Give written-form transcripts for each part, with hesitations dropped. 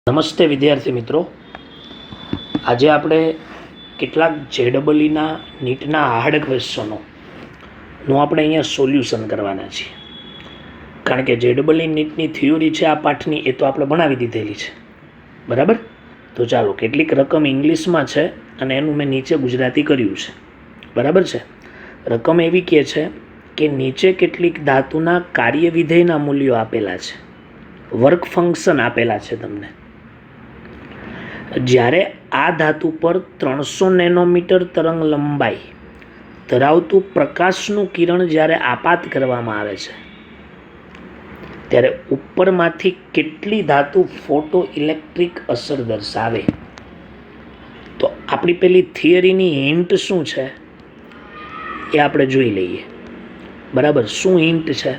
નમસ્તે વિદ્યાર્થી મિત્રો, આજે આપણે કેટલાક જેડબલઈના નીટના હાર્ડ ક્વેશ્ચનોનું આપણે અહીંયા સોલ્યુશન કરવાના છીએ. કારણ કે જેડબલઈ નીટની થિયોરી છે આ પાઠની, એ તો આપણે ભણાવી દીધેલી છે, બરાબર. તો ચાલો, કેટલીક રકમ ઇંગ્લિશમાં છે અને એનું મેં નીચે ગુજરાતી કર્યું છે, બરાબર છે. રકમ એવી કહે છે કે નીચે કેટલીક ધાતુના કાર્ય વિધેયના મૂલ્યો આપેલા છે, વર્ક ફંક્શન આપેલા છે તમને. જ્યારે આ ધાતુ પર 300 નેનોમીટર તરંગ લંબાઈ ધરાવતું પ્રકાશનું કિરણ જ્યારે આપાત કરવામાં આવે છે ત્યારે ઉપરમાંથી કેટલી ધાતુ ફોટો ઇલેક્ટ્રિક અસર દર્શાવે. તો આપણી પેલી થિયરીની હિન્ટ શું છે એ આપણે જોઈ લઈએ, બરાબર. શું હિન્ટ છે?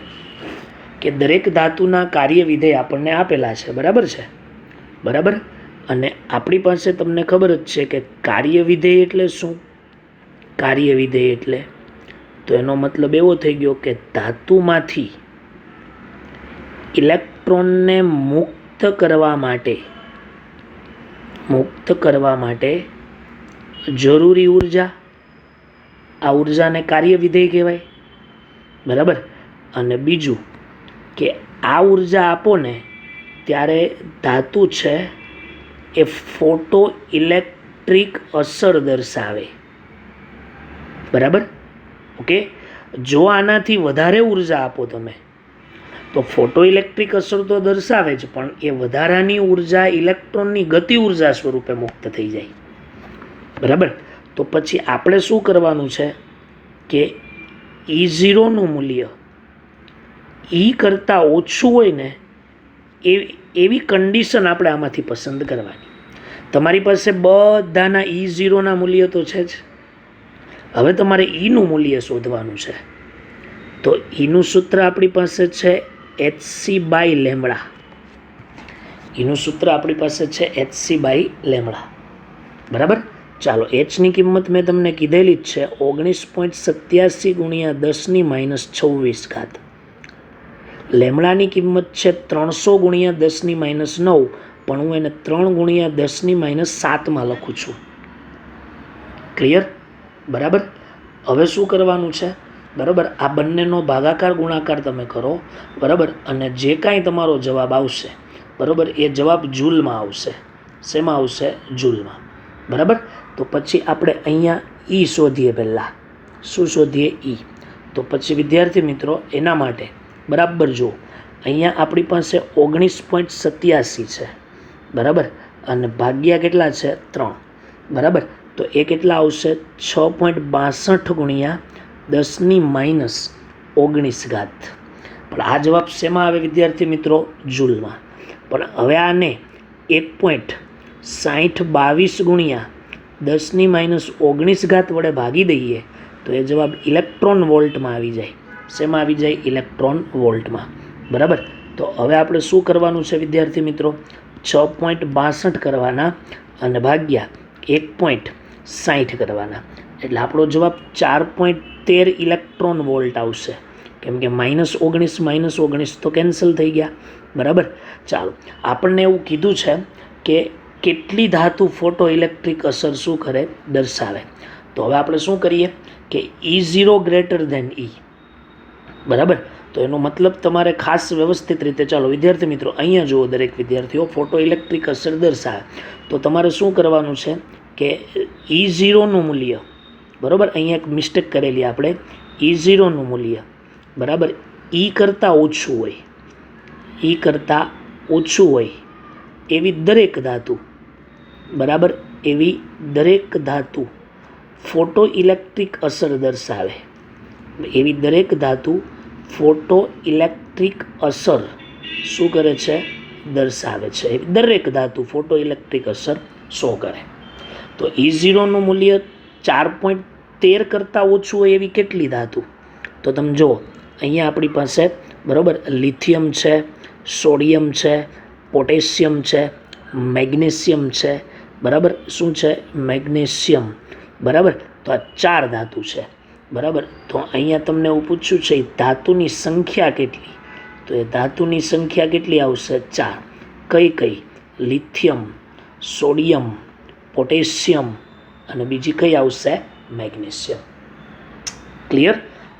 કે દરેક ધાતુના કાર્ય વિધેય આપણને આપેલા છે, બરાબર છે, બરાબર. અને આપણી પાસે તમને ખબર જ છે કે કાર્ય વિધેય એટલે શું? કાર્ય વિધેય એટલે તો એનો મતલબ એવો થઈ ગયો કે ધાતુમાંથી ઇલેક્ટ્રોનને મુક્ત કરવા માટે જરૂરી ઉર્જા, આ ઉર્જાને કાર્ય વિધેય કહેવાય, બરાબર. અને બીજું કે આ ઉર્જા આપો ને ત્યારે ધાતુ છે એ ફોટો ઇલેક્ટ્રિક અસર દર્શાવે, બરાબર. ઓકે. જો આનાથી વધારે ઉર્જા આપો તમે તો ફોટો ઇલેક્ટ્રિક અસર તો દર્શાવે જ, પણ એ વધારાની ઉર્જા ઇલેક્ટ્રોનની ગતિ ઉર્જા સ્વરૂપે મુક્ત થઈ જાય, બરાબર. તો પછી આપણે શું કરવાનું છે કે E0નું મૂલ્ય E કરતાં ઓછું હોય ને એવી કન્ડિશન આપણે આમાંથી પસંદ કરવાની. તમારી પાસે બધાના E0ના મૂલ્ય તો છે જ. હવે તમારે Eનું મૂલ્ય શોધવાનું છે. તો Eનું સૂત્ર આપણી પાસે છે hc/λ. Eનું સૂત્ર આપણી પાસે છે hc/λ, બરાબર. ચાલો, Hની કિંમત મેં તમને કીધેલી જ છે, 19.87 × 10⁻26. લેમડાની કિંમત છે 300 × 10⁻9, પણ હું એને 3 × 10⁻7 લખું છું. ક્લિયર? બરાબર. હવે શું કરવાનું છે? બરાબર, આ બંનેનો ભાગાકાર ગુણાકાર તમે કરો, બરાબર. અને જે કાંઈ તમારો જવાબ આવશે, બરાબર, એ જવાબ જૂલમાં આવશે. શેમાં આવશે? જૂલમાં, બરાબર. તો પછી આપણે અહીંયા E શોધીએ. પહેલાં શું શોધીએ? E. તો પછી વિદ્યાર્થી મિત્રો એના માટે બરાબર જો, અહીંયા આપણી પાસે 19.87 છે, બરાબર. અને ભાગ્યા કેટલા છે? 3, બરાબર. તો એ કેટલા આવશે? 6.62 × 10⁻19. પણ આ જવાબ શેમાં આવે વિદ્યાર્થી મિત્રો? જૂલમાં. પણ હવે આને 1.6022 × 10⁻19 વડે ભાગી દઈએ તો એ જવાબ ઇલેક્ટ્રોન વોલ્ટમાં આવી જાય. શેમાં આવી જાય? ઇલેક્ટ્રોન વોલ્ટમાં, બરાબર. તો હવે આપણે શું કરવાનું છે વિદ્યાર્થી મિત્રો? 6.62 કરવાના અને ભાગ્યા 1.60 કરવાના, એટલે આપણો જવાબ 4.13 ઇલેક્ટ્રોન વોલ્ટ આવશે. કેમ કે -19 તો કેન્સલ થઈ ગયા, બરાબર. ચાલો, આપણને એવું કીધું છે કે કેટલી ધાતુ ફોટો ઇલેક્ટ્રિક અસર શું કરે? દર્શાવે. તો હવે આપણે શું કરીએ કે E0 > E, બરાબર. તો એનો મતલબ તમારે ખાસ વ્યવસ્થિત રીતે, ચાલો વિદ્યાર્થી મિત્રો અહીંયા જુઓ, દરેક વિદ્યાર્થીઓ ફોટો ઇલેક્ટ્રિક અસર દર્શાવે તો તમારે શું કરવાનું છે કે E0નું મૂલ્ય, બરાબર, અહીંયા એક મિસ્ટેક કરેલી આપણે, E0નું મૂલ્ય, બરાબર, E કરતાં ઓછું હોય એવી દરેક ધાતુ, બરાબર, એવી દરેક ધાતુ ફોટો ઇલેક્ટ્રિક અસર દર્શાવે. એવી દરેક ધાતુ ફોટો ઇલેક્ટ્રિક અસર શું કરે છે? દર્શાવે છે. દરેક ધાતુ ફોટો ઇલેક્ટ્રિક અસર શો કરે. તો E0નું મૂલ્ય 4.13 કરતાં ઓછું હોય એવી કેટલી ધાતુ? તો તમે જુઓ, અહીંયા આપણી પાસે, બરાબર, લિથિયમ છે, સોડિયમ છે, પોટેશિયમ છે, મેગ્નેશિયમ છે, બરાબર. શું છે? મેગ્નેશિયમ, બરાબર. તો આ 4 ધાતુ છે, બરાબર. તો અહીંયા તમને એવું પૂછ્યું છે ધાતુની સંખ્યા કેટલી? તો એ ધાતુની સંખ્યા કેટલી આવશે? 4. કઈ કઈ? લિથિયમ, સોડિયમ, પોટેશિયમ અને બીજી કઈ આવશે? મેગ્નેશિયમ. ક્લિયર?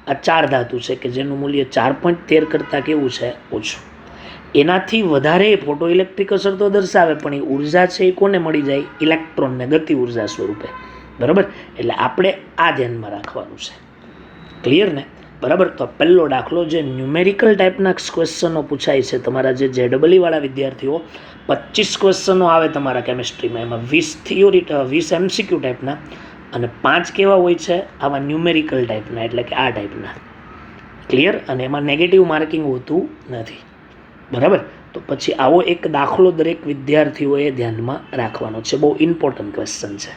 આ 4 ધાતુ છે કે જેનું મૂલ્ય 4.13 કરતાં કેવું છે? ઓછું. એનાથી વધારે ફોટો ઇલેક્ટ્રિક અસર તો દર્શાવે, પણ એ ઉર્જા છે એ કોને મળી જાય? ઇલેક્ટ્રોનને ગતિ ઉર્જા સ્વરૂપે. બરાબર? એટલે આપણે આ ધ્યાનમાં રાખવાનું છે. ક્લિયર ને? બરાબર. તો પહેલો દાખલો જે ન્યુમેરિકલ ટાઈપના ક્વેશ્ચનો પૂછાય છે તમારા જે JEE વાળા વિદ્યાર્થીઓ, 25 ક્વેશ્ચનો આવે તમારા કેમિસ્ટ્રીમાં, એમાં 20 થિયોરી 20 MCQ ટાઈપના અને 5 કેવા હોય છે? આવા ન્યુમેરિકલ ટાઈપના, એટલે કે આ ટાઈપના. ક્લિયર? અને એમાં નેગેટિવ માર્કિંગ હોતું નથી. બરાબર? તો પછી આવો એક દાખલો દરેક વિદ્યાર્થીઓએ ધ્યાનમાં રાખવાનો છે. બહુ ઇમ્પોર્ટન્ટ ક્વેશ્ચન છે.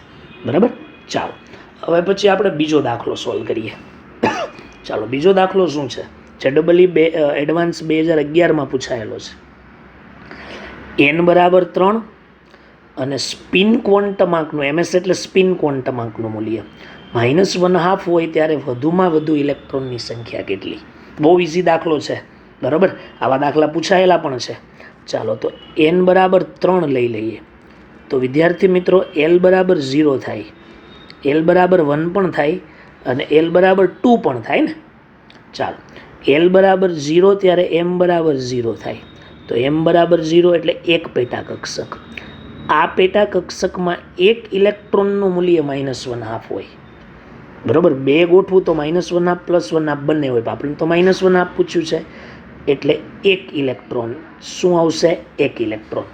બરાબર? ચાલો હવે પછી આપણે બીજો દાખલો સોલ્વ કરીએ. ચાલો બીજો દાખલો શું છે? JEE એડવાન્સ 2011માં પૂછાયેલો છે. n બરાબર 3 અને સ્પિન ક્વોન્ટમાર્કનું, MS એટલે સ્પિન ક્વોન્ટમાર્કનું મૂલ્ય -1/2 હોય ત્યારે વધુમાં વધુ ઇલેક્ટ્રોનની સંખ્યા કેટલી? બહુ ઇઝી દાખલો છે. બરાબર? આવા દાખલા પૂછાયેલા પણ છે. ચાલો તો n બરાબર 3 લઈ લઈએ તો વિદ્યાર્થી મિત્રો l બરાબર 0 થાય, l બરાબર 1 પણ થાય અને l બરાબર 2 પણ થાય ને. ચાલો l બરાબર 0 ત્યારે m બરાબર 0 થાય. તો m બરાબર 0 એટલે એક પેટા કક્ષક. આ પેટા કક્ષકમાં એક ઇલેક્ટ્રોનનું મૂલ્ય -1/2 હોય. બરાબર? બે ગોઠવું તો -1/2 +1/2 બંને હોય. આપણે તો -1/2 પૂછ્યું છે એટલે એક ઇલેક્ટ્રોન. શું આવશે? એક ઇલેક્ટ્રોન.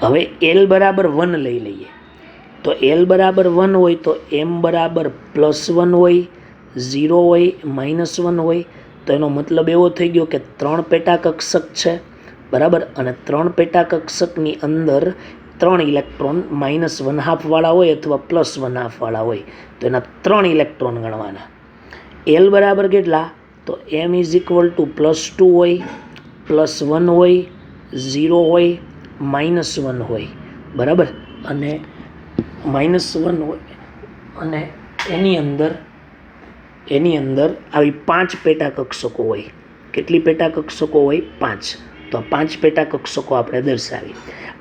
હવે l બરાબર 1 લઈ લઈએ તો l બરાબર 1 હોય તો m બરાબર +1 હોય, 0 હોય, -1 હોય. તો એનો મતલબ એવો થઈ ગયો કે 3 પેટા કક્ષક છે. બરાબર? અને 3 પેટા કક્ષકની અંદર 3 ઇલેક્ટ્રોન -1/2 વાળા હોય અથવા +1/2 વાળા હોય. તો એના 3 ઇલેક્ટ્રોન ગણવાના. l બરાબર કેટલા? તો m +2 હોય, +1 હોય, 0 હોય, -1 હોય. બરાબર? અને -1 હોય અને એની અંદર આવી 5 પેટા કક્ષકો હોય. કેટલી પેટા કક્ષકો હોય? 5. તો 5 પેટા કક્ષકો આપણે દર્શાવી.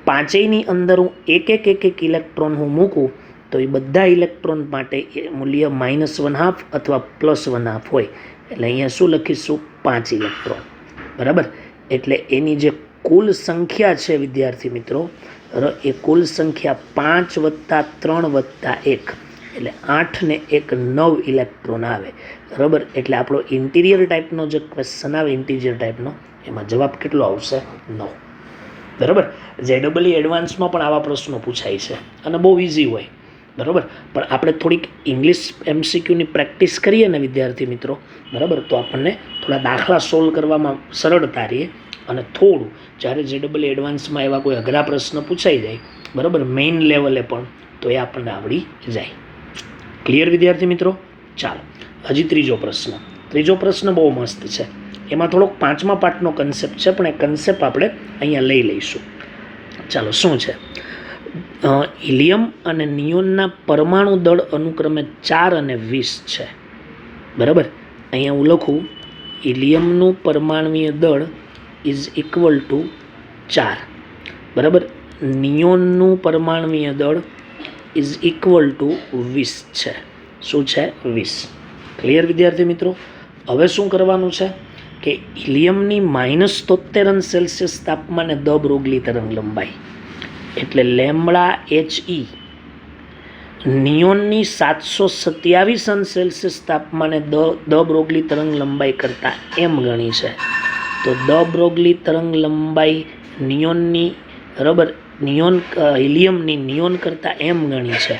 પાંચેયની અંદર હું એક ઇલેક્ટ્રોન હું મૂકું તો એ બધા ઇલેક્ટ્રોન માટે મૂલ્ય -1/2 અથવા +1/2 હોય. એટલે અહીંયા શું લખીશું? 5 ઇલેક્ટ્રોન. બરાબર? એટલે એની જે કુલ સંખ્યા છે વિદ્યાર્થી મિત્રો, એ કુલ સંખ્યા 5 + 3 + 1 એટલે 8 ને 1 9 ઇલેક્ટ્રોન આવે. બરાબર? એટલે આપણો ઇન્ટિરિયર ટાઈપનો જે ક્વેશ્ચન આવે, ઇન્ટિરિયર ટાઈપનો, એમાં જવાબ કેટલો આવશે? 9. બરાબર? JEE એડવાન્સમાં પણ આવા પ્રશ્નો પૂછાય છે અને બહુ ઇઝી હોય. બરાબર? પણ આપણે થોડીક ઇંગ્લિશ MCQની પ્રેક્ટિસ કરીએ ને વિદ્યાર્થી મિત્રો, બરાબર, તો આપણને થોડા દાખલા સોલ્વ કરવામાં સરળતા રહે અને થોડું જ્યારે JEE એડવાન્સમાં એવા કોઈ અઘરા પ્રશ્ન પૂછાઈ જાય, બરાબર, મેઇન લેવલે પણ, તો એ આપણને આવડી જાય. ક્લિયર વિદ્યાર્થી મિત્રો? ચાલો હજી ત્રીજો પ્રશ્ન બહુ મસ્ત છે. એમાં થોડોક 5મા પાઠનો કન્સેપ્ટ છે, પણ એ કન્સેપ્ટ આપણે અહીંયા લઈ લઈશું. ચાલો શું છે? હિલિયમ અને નિયોનના પરમાણુ દળ અનુક્રમે 4 અને 20 છે. બરાબર? અહીંયા હું લખું હિલિયમનું પરમાણુય દળ = 4. બરાબર? નિયોનનું પરમાણુય દળ = 20 છે. શું છે? 20. ક્લિયર વિદ્યાર્થી મિત્રો? હવે શું કરવાનું છે કે હિલિયમની -73 °C તાપમાને દ બ્રોગલી તરંગ લંબાઈ એટલે λHE નિયોનની 727 °C તાપમાને દ બ્રોગલી તરંગ લંબાઈ કરતાં m ગણી છે. તો દ બ્રોગલી તરંગ લંબાઈ નિયોનની, બરાબર, હિલિયમની નિયોન કરતાં m ગણી છે.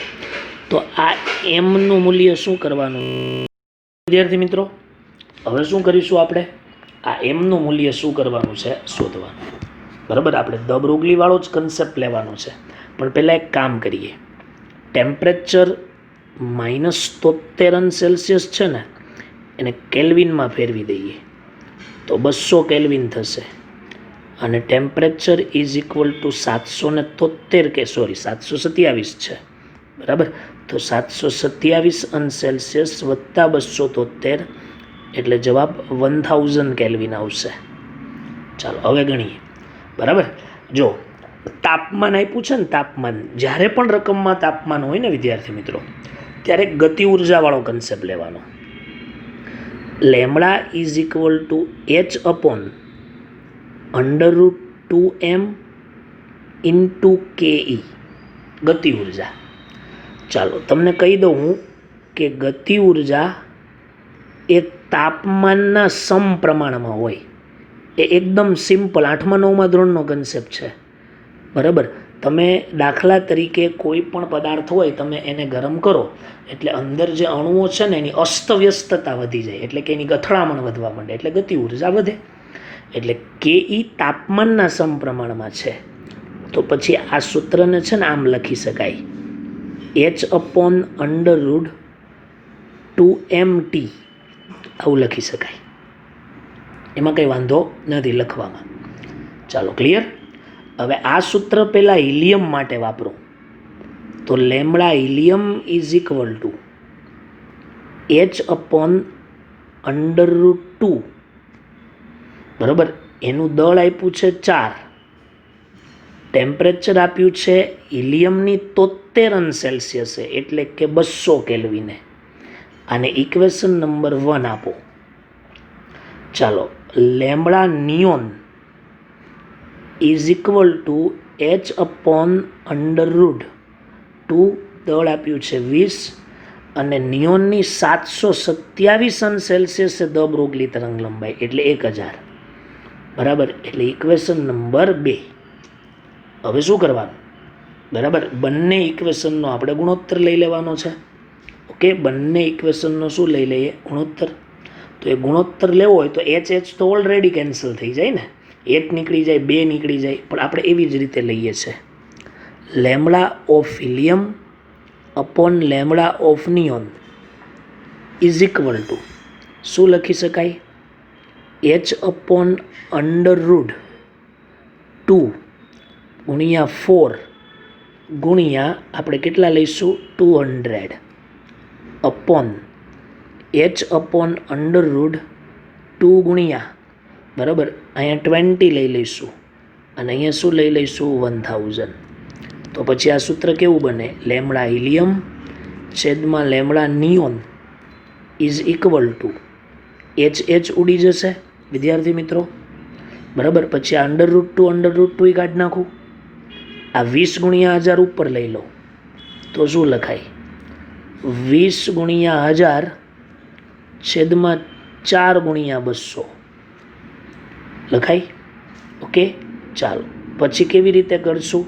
તો આ m નું મૂલ્ય શું કરવાનું વિદ્યાર્થી મિત્રો? હવે શું કરીશું આપણે? આ m નું મૂલ્ય શું કરવાનું છે? શોધવાનું. બરાબર? આપણે દ બ્રોગલી વાળો જ કન્સેપ્ટ લેવાનો છે. પણ પહેલાં એક કામ કરીએ. ટેમ્પરેચર -73 °C છે ને, એને કેલ્વિનમાં ફેરવી દઈએ તો 200 કેલ્વિન થશે. અને ટેમ્પરેચર = 727 છે. બરાબર? તો 727 °C + 273 એટલે જવાબ 1000 કેલ્વિન આવશે. ચાલો હવે ગણીએ. બરાબર? જો તાપમાન આપ્યું છે ને, તાપમાન, જ્યારે પણ રકમમાં તાપમાન હોય ને વિદ્યાર્થી મિત્રો, ત્યારે ગતિ ઉર્જાવાળો કન્સેપ્ટ લેવાનો. Lambda is equal two H upon √2m into KE, ગતિ ઉર્જા. ચાલો તમને કહી દઉં હું કે ગતિ ઉર્જા એ તાપમાનના સમપ્રમાણમાં હોય. એ એકદમ સિમ્પલ 8મા 9મા ધોરણનો કન્સેપ્ટ છે. બરાબર. તમે દાખલા તરીકે કોઈ પણ પદાર્થ હોય, તમે એને ગરમ કરો એટલે અંદર જે અણુઓ છે ને એની અસ્તવ્યસ્તતા વધી જાય, એટલે કે એની ગથળામણ વધવા માંડે, એટલે ગતિ ઉર્જા વધે. એટલે KE તાપમાનના સમપ્રમાણમાં છે. તો પછી આ સૂત્રને છે ને આમ લખી શકાય, h/√2mt, આવું લખી શકાય. એમાં કંઈ વાંધો નથી લખવામાં. ચાલો, ક્લિયર. હવે આ સૂત્ર પહેલાં હિલિયમ માટે વાપરો. તો lambda helium is equal two h/√2, બરાબર. એનું દળ આપ્યું છે 4, ટેમ્પરેચર આપ્યું છે હિલિયમની 73 સેલ્સિયસે, એટલે કે 200 કેલ્વિને. આને ઇક્વેશન નંબર 1 આપો. ચાલો, lambda neon is equal two h/√2, દળ આપ્યું છે 20, અને નિયોનની 727 સેલ્સિયસે દ બ્રોગલી તરંગ લંબાઈ, એટલે 1000, બરાબર. એટલે ઇક્વેશન નંબર 2. હવે શું કરવાનું? બરાબર, બંને ઇક્વેશનનો આપણે ગુણોત્તર લઈ લેવાનો છે. ઓકે, બંને ઇક્વેશનનો શું લઈ લઈએ? ગુણોત્તર. તો એ ગુણોત્તર લેવો હોય તો h તો ઓલરેડી કેન્સલ થઈ જાય ને, 1 નીકળી જાય, 2 નીકળી જાય, પણ આપણે એવી જ રીતે લઈએ છીએ. Lambda of helium upon lambda of neon is equal two શું લખી શકાય? h/√2 ગુણ્યા 4 ગુણ્યા આપણે કેટલા લઈશું? 200 અપોન h/√2 ગુણ્યા, બરાબર, અહીંયા 20 લઈ લઈશું, અને અહીંયા શું લઈ લઈશું? 1000. તો પછી આ સૂત્ર કેવું બને? લેમડા હિલિયમ છેદમાં lambda neon is equal two h ઉડી જશે વિદ્યાર્થી મિત્રો, બરાબર. પછી આ √2 કાઢી નાખું. આ 20 ગુણ્યા 1000 ઉપર લઈ લો તો શું લખાય? 20 ગુણ્યા 1000 છેદમાં 4 ગુણ્યા 200 લખાય. ઓકે, ચાલો. પછી કેવી રીતે કરશું?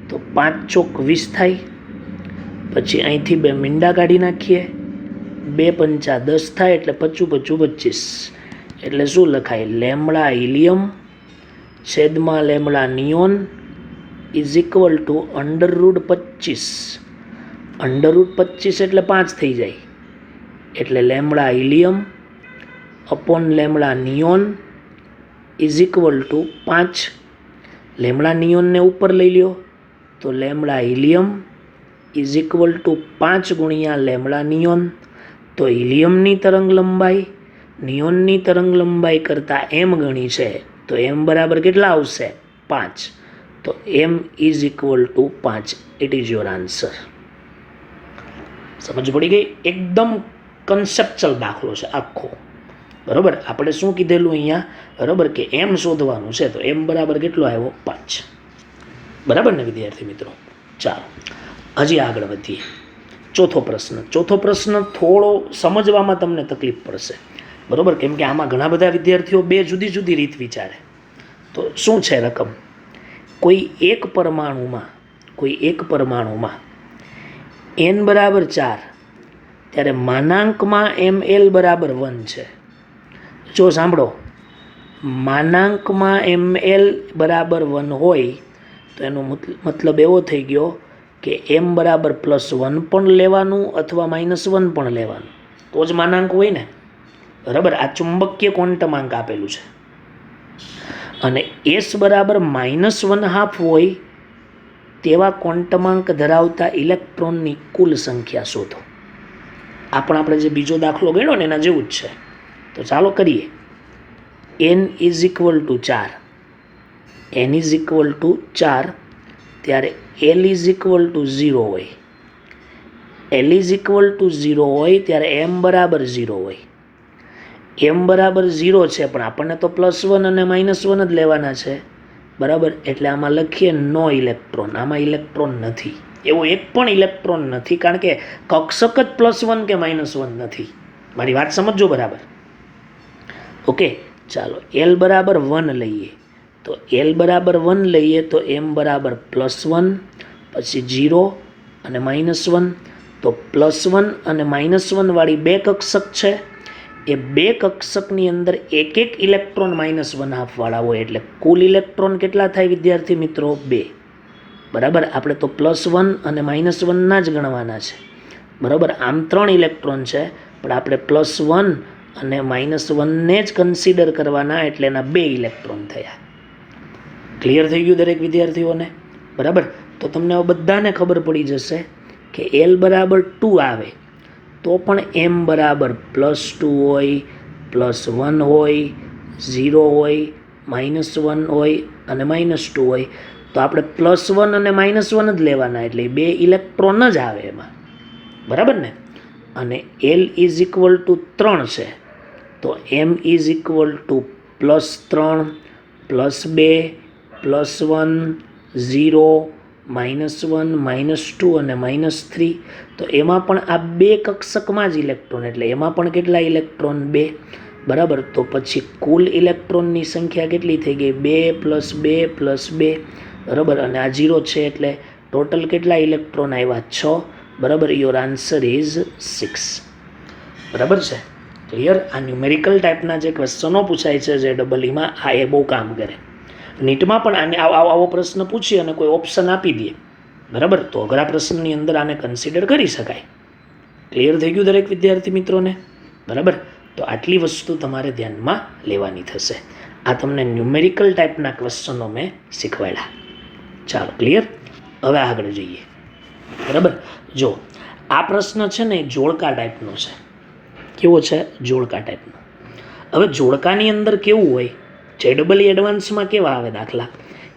તો 5 ચોક 20 થાય. પછી અહીંથી 2 મીંડા કાઢી નાખીએ, 2 પંચા 10 થાય, એટલે 25 25. એટલે શું લખાય? લેમડા હિલિયમ છેદમાં lambda neon is equal to √25. √25 એટલે 5 થઈ જાય, એટલે lambda helium upon lambda neon is equal to 5. Lambda નિયોનને ઉપર લઈ લ્યો તો lambda helium is equal to 5 ગુણ્યા લેમડા નિયોન. તો હિલિયમની તરંગ લંબાઈ નિયોનની તરંગ લંબાઈ કરતાં m ગણી છે, તો m બરાબર કેટલા આવશે? 5. તો m is equal to 5. It is your answer. સમજ પડી ગઈ? એકદમ કન્સેપ્ચ્યુઅલ દાખલો છે આખો, બરાબર. આપણે શું કીધેલું અહીંયા? બરાબર, કે m શોધવાનું છે, તો m બરાબર કેટલો આવ્યો? 5. બરાબર ને વિદ્યાર્થી મિત્રો? ચાલો, હજી આગળ વધીએ. ચોથો પ્રશ્ન થોડો સમજવામાં તમને તકલીફ પડશે, બરાબર, કેમ કે આમાં ઘણા બધા વિદ્યાર્થીઓ 2 જુદી જુદી રીત વિચારે. તો શું છે રકમ? કોઈ એક પરમાણુમાં n બરાબર 4, ત્યારે માનાંકમાં ml બરાબર 1 છે. જો સાંભળો, માનાંકમાં ml બરાબર 1 હોય તો એનો મતલબ એવો થઈ ગયો કે m બરાબર +1 પણ લેવાનું અથવા -1 પણ લેવાનું, તો જ માનાંક હોય ને, બરાબર. આ ચુંબકીય ક્વોન્ટમાંક આપેલું છે. અને s બરાબર -1/2 હોય તેવા ક્વોન્ટમાંક ધરાવતા ઇલેક્ટ્રોનની કુલ સંખ્યા શોધો. આ પણ આપણે જે બીજો દાખલો ગણ્યો ને એના જેવું જ છે. તો ચાલો કરીએ. n is equal two 4. n is equal two 4. ત્યારે એલ ઇઝ ઇક્વલ ટુ 0 હોય. એલ ઇઝ ઇક્વલ ટુ 0 હોય ત્યારે એમ બરાબર 0 હોય. એમ બરાબર 0 છે, પણ આપણને તો +1 અને -1 જ લેવાના છે, બરાબર. એટલે આમાં લખીએ નો ઇલેક્ટ્રોન. આમાં ઇલેક્ટ્રોન નથી, એવો એક પણ ઇલેક્ટ્રોન નથી, કારણ કે કક્ષક જ +1 કે -1 નથી. મારી વાત સમજો બરાબર. ઓકે, ચાલો એલ બરાબર 1 લઈએ. તો એલ બરાબર 1 લઈએ તો એમ બરાબર +1, પછી 0 અને -1. તો +1 અને -1 વાળી બે કક્ષક છે. એ બે કક્ષકની અંદર એક એક ઇલેક્ટ્રોન -1 હાફવાળા હોય, એટલે કુલ ઇલેક્ટ્રોન કેટલા થાય વિદ્યાર્થી મિત્રો? 2. બરાબર. આપણે તો +1 અને -1 જ ગણવાના છે, બરાબર. આમ 3 ઇલેક્ટ્રોન છે, પણ આપણે +1 અને -1 જ કન્સિડર કરવાના, એટલે એના 2 ઇલેક્ટ્રોન થયા. ક્લિયર થઈ ગયું દરેક વિદ્યાર્થીઓને? બરાબર. તો તમને બધાને ખબર પડી જશે કે એલ બરાબર 2 આવે તો પણ એમ બરાબર +2 હોય, +1 હોય, 0 હોય, -1 હોય અને -2 હોય. તો આપણે +1 અને -1 જ લેવાના, એટલે 2 ઇલેક્ટ્રોન જ આવે એમાં, બરાબર ને. અને એલ ઇઝ ઇક્વલ ટુ 3 છે, તો એમ ઇઝ ઇક્વલ ટુ +3, +2, +1, 0, -1, -2 અને -3. તો એમાં પણ આ બે કક્ષકમાં જ ઇલેક્ટ્રોન, એટલે એમાં પણ કેટલા ઇલેક્ટ્રોન? 2. બરાબર. તો પછી કુલ ઇલેક્ટ્રોનની સંખ્યા કેટલી થઈ ગઈ? 2 + 2 + 2. બરાબર. અને આ 0 છે, એટલે ટોટલ કેટલા ઇલેક્ટ્રોન આવ્યા? 6. બરાબર. Your answer is 6. બરાબર છે? ક્લિયર? આ ન્યુમેરિકલ ટાઈપના જે ક્વેશ્ચનો પૂછાય છે JEE-માં, આ એ બહુ કામ કરે. નીટમાં પણ આને આવો પ્રશ્ન પૂછી અને કોઈ ઓપ્શન આપી દે, બરાબર, તો અઘરા પ્રશ્નની અંદર આને કન્સિડર કરી શકાય. ક્લિયર થઈ ગયું દરેક વિદ્યાર્થી મિત્રોને? બરાબર. તો આટલી વસ્તુ તમારે ધ્યાનમાં લેવાની થશે. આ તમને ન્યુમેરિકલ ટાઈપના ક્વેશ્ચનો મેં શીખવાડ્યા. ચાલો, ક્લિયર? હવે આગળ જઈએ. બરાબર. જો આ પ્રશ્ન છે ને, જોડકા ટાઈપનો છે. કેવો છે? જોડકા ટાઈપનો. હવે જોડકાની અંદર કેવું હોય, JEE એડવાન્સમાં કેવા આવે દાખલા,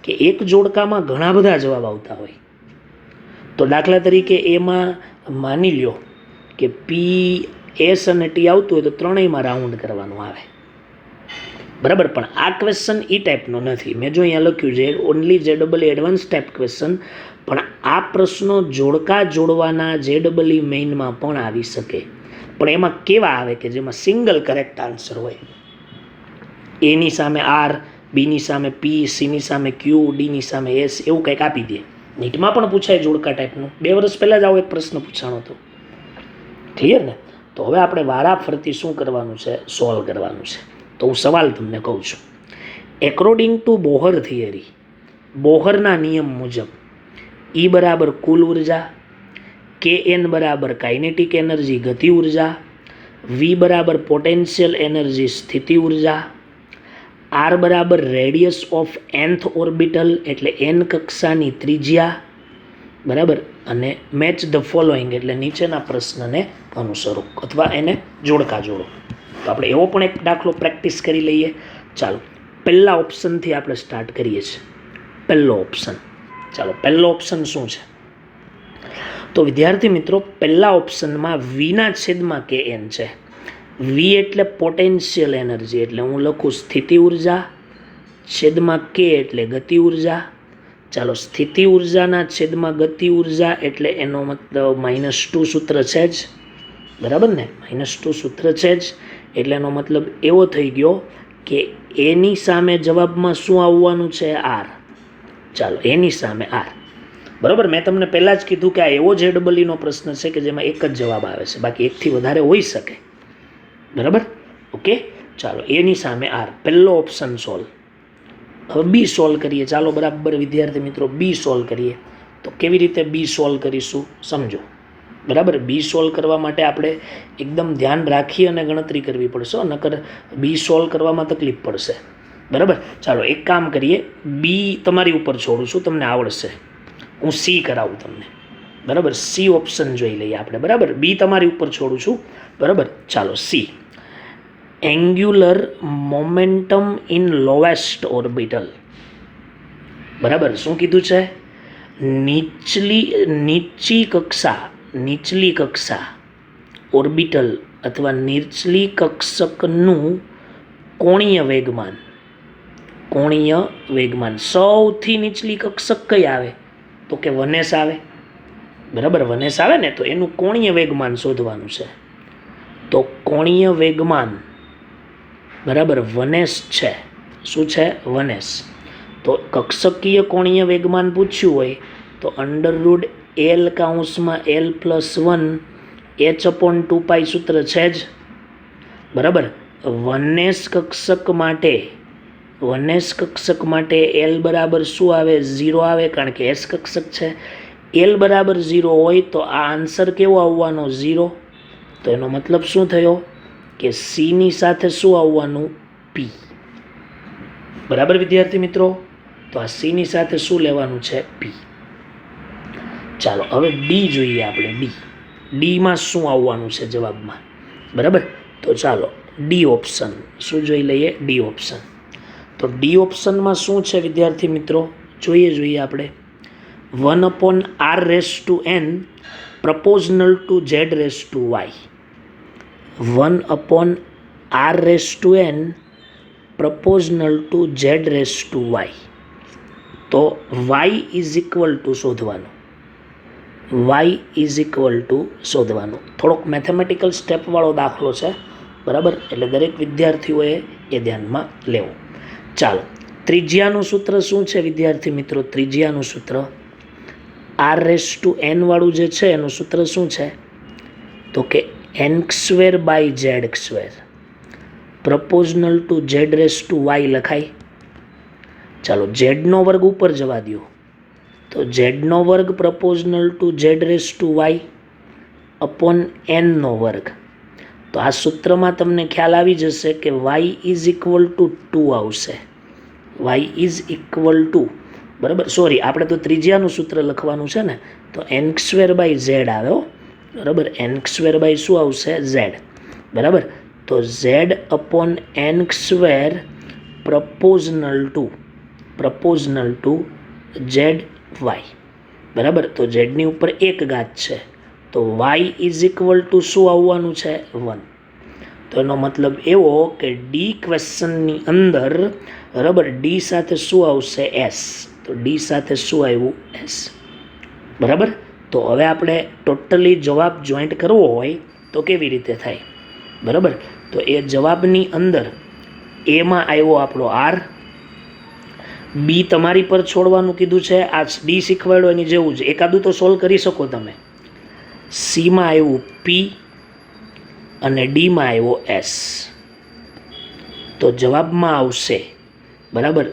કે એક જોડકામાં ઘણા બધા જવાબ આવતા હોય. તો દાખલા તરીકે એમાં માની લ્યો કે P, S અને T આવતું હોય તો ત્રણેયમાં રાઉન્ડ કરવાનું આવે, બરાબર. પણ આ ક્વેશ્ચન એ ટાઈપનો નથી. મેં જો અહીંયા લખ્યું છે only JEE advance type question, પણ આ પ્રશ્નો જોડકા જોડવાના JEE મેઇનમાં પણ આવી શકે. પણ એમાં કેવા આવે કે જેમાં સિંગલ કરેક્ટ આન્સર હોય. એની સામે R, બીની સામે P, સીની સામે Q, ડીની સામે S, એવું કંઈક આપી દે. નીટમાં પણ પૂછાય જોડકા ટાઈપનું. 2 વર્ષ પહેલાં જ આવો એક પ્રશ્ન પૂછાણો હતો. ક્લિયર ને? તો હવે આપણે વારા ફરતી શું કરવાનું છે? સોલ્વ કરવાનું છે. તો હું સવાલ તમને કહું છું. એકોર્ડિંગ ટુ બોહર થિયરી, બોહરના નિયમ મુજબ E બરાબર કુલ ઉર્જા, Kn બરાબર કાઇનેટિક એનર્જી ગતિ ઉર્જા, V બરાબર પોટેન્શિયલ એનર્જી સ્થિતિ ઉર્જા, R બરાબર રેડિયસ ઓફ nth ઓર્બિટલ એટલે n કક્ષાની ત્રિજ્યા, બરાબર. અને મેચ ધ ફોલોઈંગ એટલે નીચેના પ્રશ્નને અનુસરો અથવા એને જોડકા જોડો. તો આપણે એવો પણ એક દાખલો પ્રેક્ટિસ કરી લઈએ. ચાલો, પહેલા ઓપ્શનથી આપણે સ્ટાર્ટ કરીએ છીએ. પહેલો ઓપ્શન. ચાલો, પહેલો ઓપ્શન શું છે? તો વિદ્યાર્થી મિત્રો, પહેલા ઓપ્શનમાં Vના છેદમાં Kn છે. V એટલે પોટેન્શિયલ એનર્જી, એટલે હું લખું સ્થિતિ ઉર્જા છેદમાં K એટલે ગતિ ઉર્જા. ચાલો, સ્થિતિ ઉર્જાના છેદમાં ગતિ ઉર્જા એટલે એનો મતલબ -2 સૂત્ર છે જ, બરાબર ને? -2 સૂત્ર છે જ, એટલે એનો મતલબ એવો થઈ ગયો કે એની સામે જવાબમાં શું આવવાનું છે? R. ચાલો, એની સામે R. બરાબર. મેં તમને પહેલાં જ કીધું કે આ એવો JEE-નો પ્રશ્ન છે કે જેમાં એક જ જવાબ આવે છે, બાકી એકથી વધારે હોઈ શકે, બરાબર. ઓકે, ચાલો, એની સામે R. પહેલો ઓપ્શન સોલ્વ. હવે બી સોલ્વ કરીએ. ચાલો, બરાબર વિદ્યાર્થી મિત્રો, બી સોલ્વ કરીએ. તો કેવી રીતે બી સોલ્વ કરીશું સમજો, બરાબર. બી સોલ્વ કરવા માટે આપણે એકદમ ધ્યાન રાખી અને ગણતરી કરવી પડશે, નકર બી સોલ્વ કરવામાં તકલીફ પડશે, બરાબર. ચાલો, એક કામ કરીએ, બી તમારી ઉપર છોડું છું, તમને આવડશે. હું સી કરાવું તમને, બરાબર. સી ઓપ્શન જોઈ લઈએ આપણે, બરાબર. બી તમારી ઉપર છોડું છું, બરાબર. ચાલો, C. Angular momentum in lowest orbital, બરાબર. શું કીધું છે? નીચલી કક્ષા ઓર્બિટલ અથવા નીચલી કક્ષકનું કોણીય વેગમાન સૌથી નીચલી કક્ષક કઈ આવે તો કે વનેસ આવે. બરાબર, વનેસ આવે ને, તો એનું કોણીય વેગમાન શોધવાનું છે. તો કોણીય વેગમાન બરાબર વનેસ છે. શું છે? વનેસ. તો કક્ષકીય કોણીય વેગમાન પૂછ્યું હોય તો √L(L+1)H/2π સૂત્ર છે જ. બરાબર. વનેસ કક્ષક માટે L બરાબર શું આવે? 0 આવે, કારણ કે S કક્ષક છે. L બરાબર 0 હોય તો આ આન્સર કેવો આવવાનો? 0. તો એનો મતલબ શું થયો કે C ની સાથે શું આવવાનું? P. બરાબર વિદ્યાર્થી મિત્રો, તો આ C ની સાથે શું લેવાનું છે? P. ચાલો હવે ડી જોઈએ આપણે. ડીમાં શું આવવાનું છે જવાબમાં? બરાબર, તો ચાલો ડી ઓપ્શન શું જોઈ લઈએ? D option. તો ડી ઓપ્શનમાં શું છે વિદ્યાર્થી મિત્રો? જોઈએ આપણે. 1/r⁴n proportional to z⁴y. 1/r⁴n proportional to z⁴y. તો y ઇઝ ઇક્વલ ટુ શોધવાનું. થોડોક મેથેમેટિકલ સ્ટેપવાળો દાખલો છે. બરાબર, એટલે દરેક વિદ્યાર્થીઓએ એ ધ્યાનમાં લેવો. ચાલો, ત્રિજ્યાનું સૂત્ર શું છે વિદ્યાર્થી મિત્રો? ત્રિજ્યાનું સૂત્ર r⁴n વાળું જે છે એનું સૂત્ર શું છે? તો કે n²/z² proportional to z⁴y લખાય. ચાલો, z નો વર્ગ ઉપર જવા દો, તો z નો વર્ગ proportional to z⁴y upon n નો વર્ગ. તો આ સૂત્રમાં તમને ખ્યાલ આવી જશે કે y ઇઝ ઇક્વલ ટુ 2 આવશે. y ઇઝ ઇક્વલ ટુ, બરાબર, સોરી, આપણે તો ત્રિજ્યાનું સૂત્ર લખવાનું છે ને, તો n²/z આવે. બરાબર, n² શું આવશે? z. બરાબર, તો z upon n² proportional to zy. બરાબર, તો z ની ઉપર એક ઘાત છે, તો y ઇઝ ઇક્વલ ટુ શું આવવાનું છે? 1. તો એનો મતલબ એવો કે ડી ક્વેશ્ચનની અંદર, બરાબર, ડી સાથે શું આવશે? s. તો ડી સાથે શું આવ્યું? s. બરાબર, તો હવે આપણે ટોટલી જવાબ જોઈન્ટ કરવો હોય તો કેવી રીતે થાય? બરાબર, તો એ જવાબની અંદર એમાં આવ્યો આપણો r, બી તમારી પર છોડવાનું કીધું છે. આ ડી શીખવાડ્યો એની જેવું જ, એકાદું તો સોલ્વ કરી શકો તમે. સીમાં આવ્યું P અને ડીમાં આવ્યો S. તો જવાબમાં આવશે, બરાબર,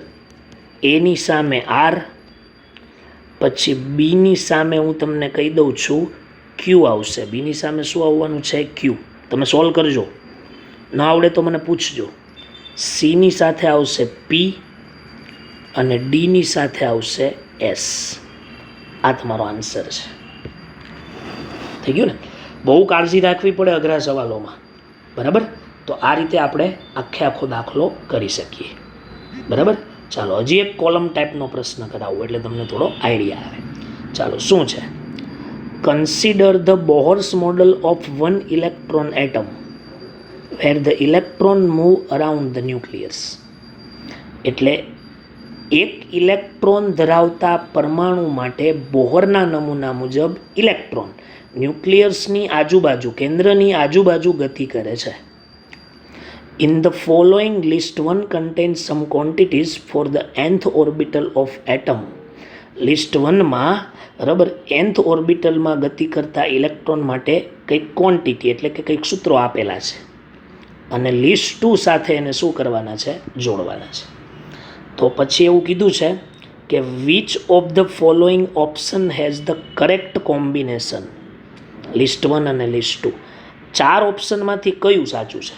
એની સામે R, પછી બીની સામે હું તમને કહી દઉં છું Q આવશે. બીની સામે શું આવવાનું છે? Q. તમે સોલ્વ કરજો, ન આવડે તો મને પૂછજો. સીની સાથે આવશે P અને ડીની સાથે આવશે S. આ તમારો આન્સર છે. થઈ ગયું ને? બહુ કાળજી રાખવી પડે અઘરા સવાલોમાં. બરાબર, તો આ રીતે આપણે આખો દાખલો કરી શકીએ. બરાબર, ચાલો હજી એક કોલમ ટાઈપનો પ્રશ્ન કરાવો એટલે તમને થોડો આઈડિયા આવે. ચાલો, શું છે? Consider the Bohr's model of 1 electron atom where the electron move around the nucleus. એટલે એક ઇલેક્ટ્રોન ધરાવતા પરમાણુ માટે બોહરના નમૂના મુજબ ઇલેક્ટ્રોન ન્યુક્લિયસની આજુબાજુ, કેન્દ્રની આજુબાજુ ગતિ કરે છે. In the following list 1 contains some quantities for the nth orbital of atom. List 1માં, બરાબર, nth ઓર્બિટલમાં ગતિ કરતા ઇલેક્ટ્રોન માટે કંઈક ક્વોન્ટિટી એટલે કે કંઈક સૂત્રો આપેલા છે, અને લિસ્ટ 2 સાથે એને શું કરવાના છે? જોડવાના છે. તો પછી એવું કીધું છે કે which of the following option has the correct combination. List 1 અને લિસ્ટ 2, 4 ઓપ્શનમાંથી કયું સાચું છે?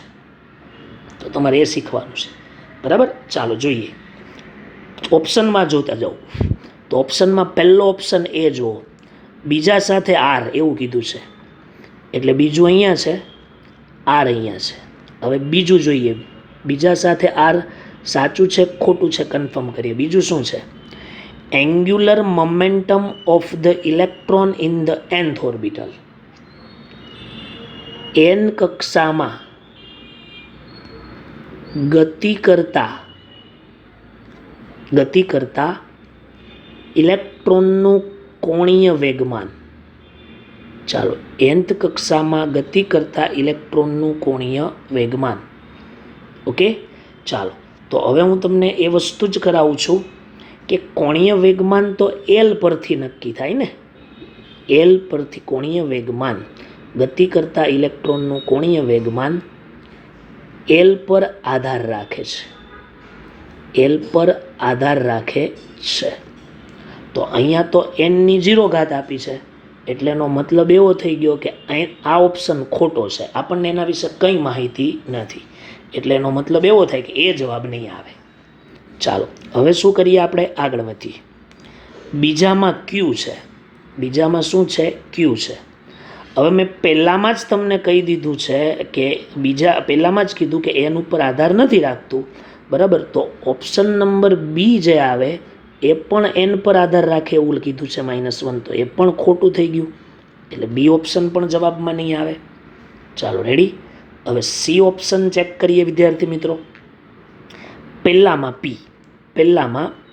તો તમારે એ શીખવાનું છે. બરાબર, ચાલો જોઈએ. ઓપ્શનમાં જોતા જાઓ. તો ઓપ્શનમાં પહેલો ઓપ્શન એ જુઓ, બીજા સાથે R એવું કીધું છે, એટલે બીજું અહીંયા છે, R અહીંયા છે. હવે બીજું જોઈએ, બીજા સાથે R સાચું છે ખોટું છે કન્ફર્મ કરીએ. બીજું શું છે? Angular momentum of the electron in the nth orbital. n કક્ષામાં ગતિ કરતા ઇલેક્ટ્રોનનું કોણીય વેગમાન. ચાલો, nth કક્ષામાં ગતિ કરતા ઇલેક્ટ્રોનનું કોણીય વેગમાન. ઓકે, ચાલો તો હવે હું તમને એ વસ્તુ જ કરાવું છું કે કોણીય વેગમાન તો એલ પરથી નક્કી થાય ને. એલ પરથી કોણીય વેગમાન, ગતિ કરતા ઇલેક્ટ્રોનનું કોણીય વેગમાન એલ પર આધાર રાખે છે. એલ પર આધાર રાખે છે. તો અહીંયા તો એનની 0 ઘાત આપી છે, એટલે એનો મતલબ એવો થઈ ગયો કે આ ઓપ્શન ખોટો છે. આપણને એના વિશે કંઈ માહિતી નથી, એટલે એનો મતલબ એવો થાય કે એ જવાબ નહીં આવે. ચાલો હવે શું કરીએ, આપણે આગળ વધીએ. બીજામાં ક્યુ છે. બીજામાં શું છે? ક્યુ છે. હવે મેં પહેલામાં જ તમને કહી દીધું છે કે પહેલામાં જ કીધું કે એન ઉપર આધાર નથી રાખતું, બરાબર. તો ઓપ્શન નંબર બી જે આવે એ પણ એન પર આધાર રાખે એવું કીધું છે -1, તો એ પણ ખોટું થઈ ગયું, એટલે બી ઓપ્શન પણ જવાબમાં નહીં આવે. ચાલો રેડી. હવે સી ઓપ્શન ચેક કરીએ વિદ્યાર્થી મિત્રો. પહેલામાં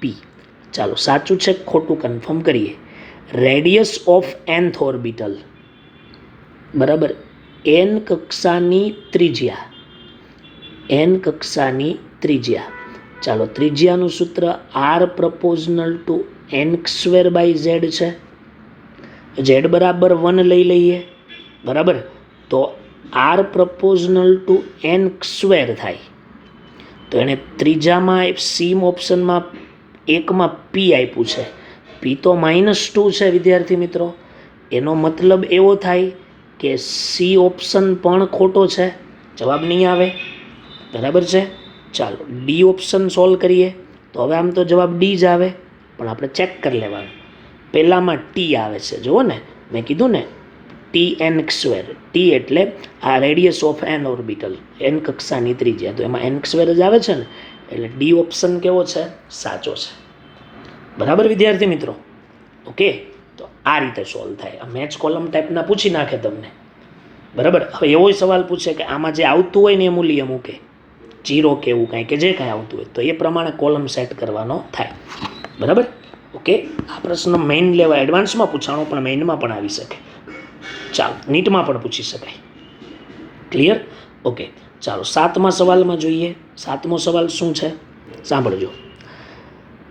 પી. ચાલો સાચું છે ખોટું કન્ફર્મ કરીએ. રેડિયસ ઓફ nth ઓર્બિટલ, બરાબર, n કક્ષાની ત્રિજ્યા. ચાલો ત્રિજ્યાનું સૂત્ર r પ્રપોઝનલ ટુ n²/z છે. z બરાબર 1 લઈ લઈએ, બરાબર. તો r પ્રપોઝનલ ટુ n² થાય. તો એણે ત્રીજામાં સી ઓપ્શનમાં એકમાં પી આપ્યું છે. પી તો -2 છે વિદ્યાર્થી મિત્રો. એનો મતલબ એવો થાય કે સી ઓપ્શન પણ ખોટો છે, જવાબ નહીં આવે, બરાબર છે. ચાલો ડી ઓપ્શન સોલ્વ કરીએ. તો હવે આમ તો જવાબ ડી જ આવે, પણ આપણે ચેક કરી લેવાનું. પહેલામાં ટી આવે છે, જુઓ ને, મેં કીધું ને Tn². ટી એટલે આ radius of an orbital, n કક્ષાની ત્રિજ્યા, તો એમાં n² જ આવે છે ને, એટલે ડી ઓપ્શન કેવો છે? સાચો છે, બરાબર વિદ્યાર્થી મિત્રો. ઓકે, તો આ રીતે સોલ્વ થાય. આ મેચ કોલમ ટાઈપના પૂછી નાખે તમને, બરાબર. હવે એવો સવાલ પૂછે કે આમાં જે આવતું હોય ને એ મૂલ્ય મૂકે, 0 કે એવું કાંઈ, કે જે કાંઈ આવતું હોય, તો એ પ્રમાણે કોલમ સેટ કરવાનો થાય, બરાબર. ઓકે, આ પ્રશ્ન મેઇન લેવા એડવાન્સમાં પૂછાણો, પણ મેઇનમાં પણ આવી શકે. ચાલો નીટમાં પણ પૂછી શકાય. ક્લિયર? ઓકે, ચાલો 7મા સવાલમાં જોઈએ. 7મો સવાલ શું છે સાંભળજો,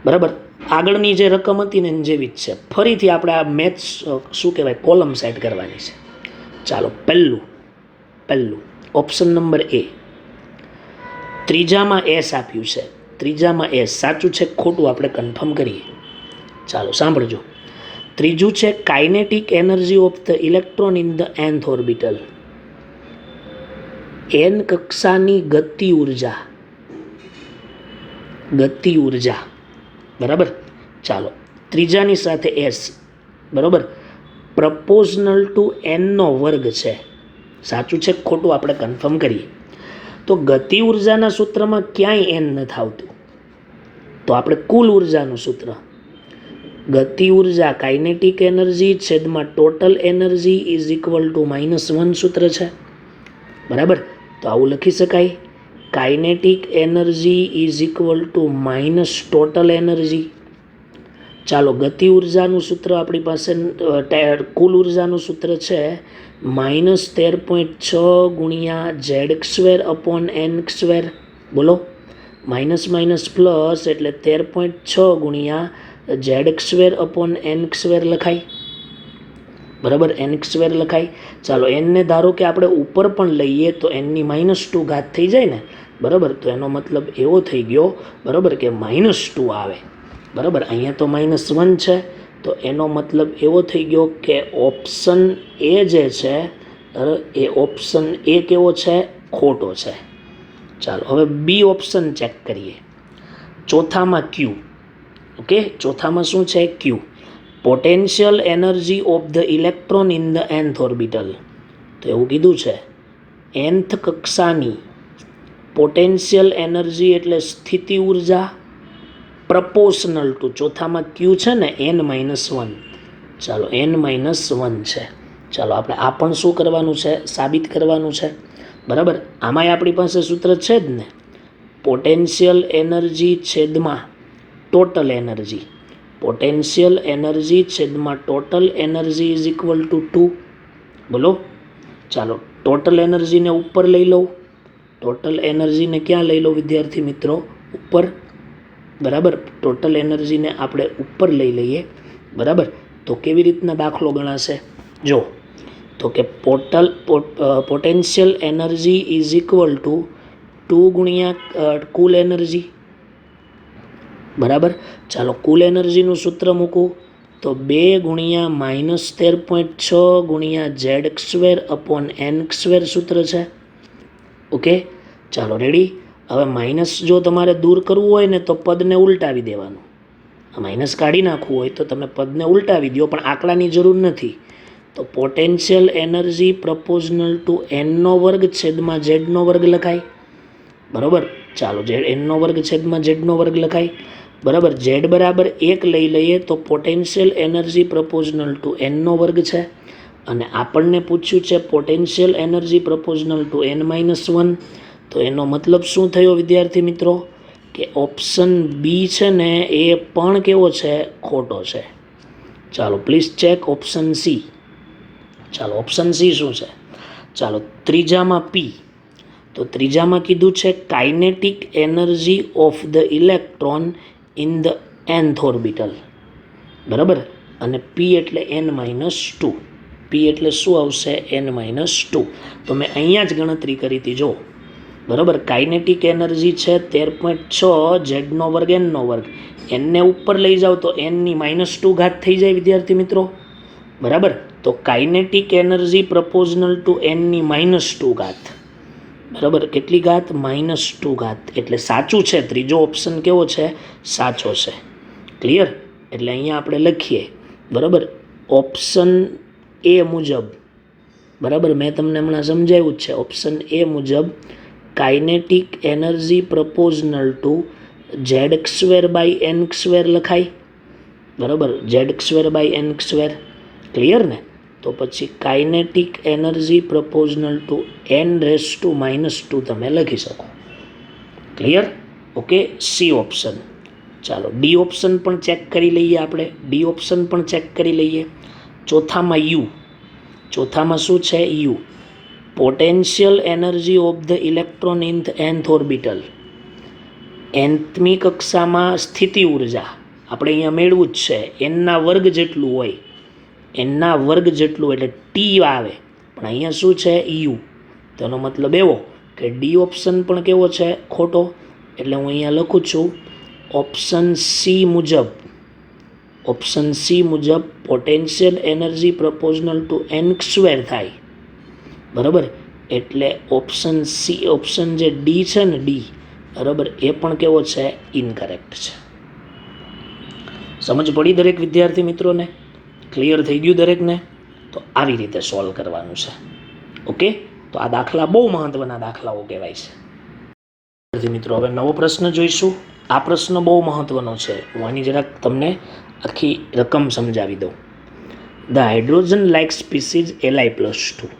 બરાબર. આગળની જે રકમ હતી ને જેવી જ છે, ફરીથી આપણે આ મેથ્સ શું કહેવાય કોલમ સેટ કરવાની છે. ચાલો પહેલું ઓપ્શન નંબર એ. ત્રીજામાં એસ આપ્યું છે. ત્રીજામાં એસ સાચું છે ખોટું આપણે કન્ફર્મ કરીએ. ચાલો સાંભળજો. ત્રીજું છે kinetic energy of the electron in the nth orbital. n કક્ષાની ગતિ ઉર્જા, બરાબર. ચાલો ત્રીજાની સાથે એસ, બરાબર, પ્રપોઝનલ ટુ n² છે. સાચું છે ખોટું આપણે કન્ફર્મ કરીએ. તો ગતિ ઉર્જાના સૂત્રમાં ક્યાંય n નથી આવતું, તો આપણે કુલ ઉર્જાનું સૂત્ર, ગતિ ઉર્જા કાઇનેટિક એનર્જી છેદમાં total energy is equal two -1 સૂત્ર છે, બરાબર. તો આવું લખી શકાય, kinetic energy is equal two minus total energy. ચાલો ગતિ ઉર્જાનું સૂત્ર આપણી પાસે, કુલ ઉર્જાનું સૂત્ર છે -13.6 ગુણ્યા z²/n². બોલો, માઇનસ પ્લસ એટલે 13.6 ગુણ્યા z²/n² લખાય, બરાબર. n² લખાય. ચાલો nને ધારો કે આપણે ઉપર પણ લઈએ તો nની -2 ઘાત થઈ જાય ને, બરાબર. તો એનો મતલબ એવો થઈ ગયો, બરાબર, કે -2 આવે, બરાબર. અહીંયા તો -1 છે, તો એનો મતલબ એવો થઈ ગયો કે ઓપ્શન એ જે છે એ ઓપ્શન એ કેવો છે? ખોટો છે. ચાલો હવે બી ઓપ્શન ચેક કરીએ. ચોથામાં ક્યુ. ઓકે, ચોથામાં શું છે? Q. Potential energy of the electron in the nth orbital. તો એવું કીધું છે nth કક્ષાની પોટેન્શિયલ એનર્જી એટલે સ્થિતિ ઉર્જા, પ્રપોશનલ ટુ, ચોથામાં ક્યુ છે ને n-1, ચાલો n-1 છે. ચાલો આપણે આ પણ શું કરવાનું છે, સાબિત કરવાનું છે. બરાબર, આમાંય આપણી પાસે સૂત્ર છે જ ને, પોટેન્શિયલ એનર્જી છેદમાં ટોટલ એનર્જી, પોટેન્શિયલ એનર્જી છેદમાં total energy is equal two 2. બોલો, ચાલો ટોટલ એનર્જીને ઉપર લઈ લો, ટોટલ એનર્જીને ક્યાં લઈ લો વિદ્યાર્થી મિત્રો, ઉપર. બરાબર, ટોટલ એનર્જીને આપણે ઉપર લઈ લઈએ. બરાબર, તો કેવી રીતના દાખલો ગણાશે, જો તો કે potential energy is equal two 2 ગુણ્યા કુલ એનર્જી. બરાબર, ચાલો કુલ એનર્જીનું સૂત્ર મૂકું તો 2 ગુણ્યા -13.6 ગુણ્યા Z² / n² સૂત્ર છે. ઓકે, ચાલો રેડી. હવે માઇનસ જો તમારે દૂર કરવું હોય ને તો પદને ઉલટાવી દેવાનું. માઇનસ કાઢી નાખવું હોય તો તમે પદને ઉલટાવી દો, પણ આંકડાની જરૂર નથી. તો પોટેન્શિયલ એનર્જી પ્રપોઝનલ ટુ n² છેદમાં Z² લખાય. બરાબર, ચાલો n² છેદમાં Z² લખાય. બરાબર, Z બરાબર 1 લઈ લઈએ તો પોટેન્શિયલ એનર્જી પ્રપોઝનલ ટુ n² છે. અને આપણને પૂછ્યું છે પોટેન્શિયલ એનર્જી પ્રપોઝનલ ટુ n-1. તો એનો મતલબ શું થયો વિદ્યાર્થી મિત્રો, કે ઓપ્શન બી છે ને એ પણ કેવો છે, ખોટો છે. ચાલો પ્લીઝ ચેક ઓપ્શન સી. ચાલો ઓપ્શન સી શું છે, ચાલો ત્રીજામાં પી, તો ત્રીજામાં કીધું છે kinetic energy of the electron in the nth orbital. બરાબર, અને પી એટલે n-2, પી એટલે શું આવશે, n-2. તો મેં અહીંયા જ ગણતરી કરી હતી, જો. બરાબર, કાઇનેટિક એનર્જી છે 13.6 Z² n², n ઉપર લઈ જાઓ તો n-2 ઘાત થઈ જાય વિદ્યાર્થી મિત્રો. બરાબર, તો કાઇનેટિક એનર્જી પ્રપોઝનલ ટુ n-2 ઘાત. બરાબર, કેટલી ઘાત, -2 ઘાત. એટલે સાચું છે, ત્રીજો ઓપ્શન કેવો છે, સાચો છે. ક્લિયર, એટલે અહીંયા આપણે લખીએ. બરાબર, ઓપ્શન એ મુજબ, બરાબર મેં તમને હમણાં સમજાવ્યું જ છે, ઓપ્શન એ મુજબ kinetic energy પ્રપોઝનલ two Z² / n² લખાય. બરાબર, Z² / n². ક્લિયર ને, તો પછી કાઇનેટિક એનર્જી પ્રપોઝનલ ટુ n⁻² તમે લખી શકો. Clear, okay. C option. ચાલો ડી ઓપ્શન પણ ચેક કરી લઈએ આપણે, ડી ઓપ્શન પણ ચેક કરી લઈએ. ચોથામાં યુ, ચોથામાં શું છે, U, potential energy of the electron in the nth orbital. nthમી કક્ષામાં સ્થિતિ ઉર્જા આપણે અહીંયા મેળવું જ છે, n² જેટલું હોય, n² જેટલું એટલે ટી આવે, પણ અહીંયા શું છે, યુ. તેનો મતલબ એવો કે ડી ઓપ્શન પણ કેવો છે, ખોટો. એટલે હું અહીંયા લખું છું ઓપ્શન સી મુજબ, ઓપ્શન સી મુજબ પોટેન્શિયલ એનર્જી પ્રપોઝનલ ટુ n² થાય. બરાબર, એટલે ઓપ્શન સી, ઓપ્શન જે ડી છે ને, ડી, બરાબર, એ પણ કેવો છે, ઇનકરેક્ટ છે. સમજ પડી દરેક વિદ્યાર્થી મિત્રોને? ક્લિયર થઈ ગયું દરેકને? તો આવી રીતે સોલ્વ કરવાનું છે. ઓકે, તો આ દાખલા બહુ મહત્વના દાખલાઓ કહેવાય છે. વિદ્યાર્થી મિત્રો, હવે નવો પ્રશ્ન જોઈશું. આ પ્રશ્ન બહુ મહત્વનો છે, હું આની જરાક તમને આખી રકમ સમજાવી દઉં. The hydrogen like species Li+2,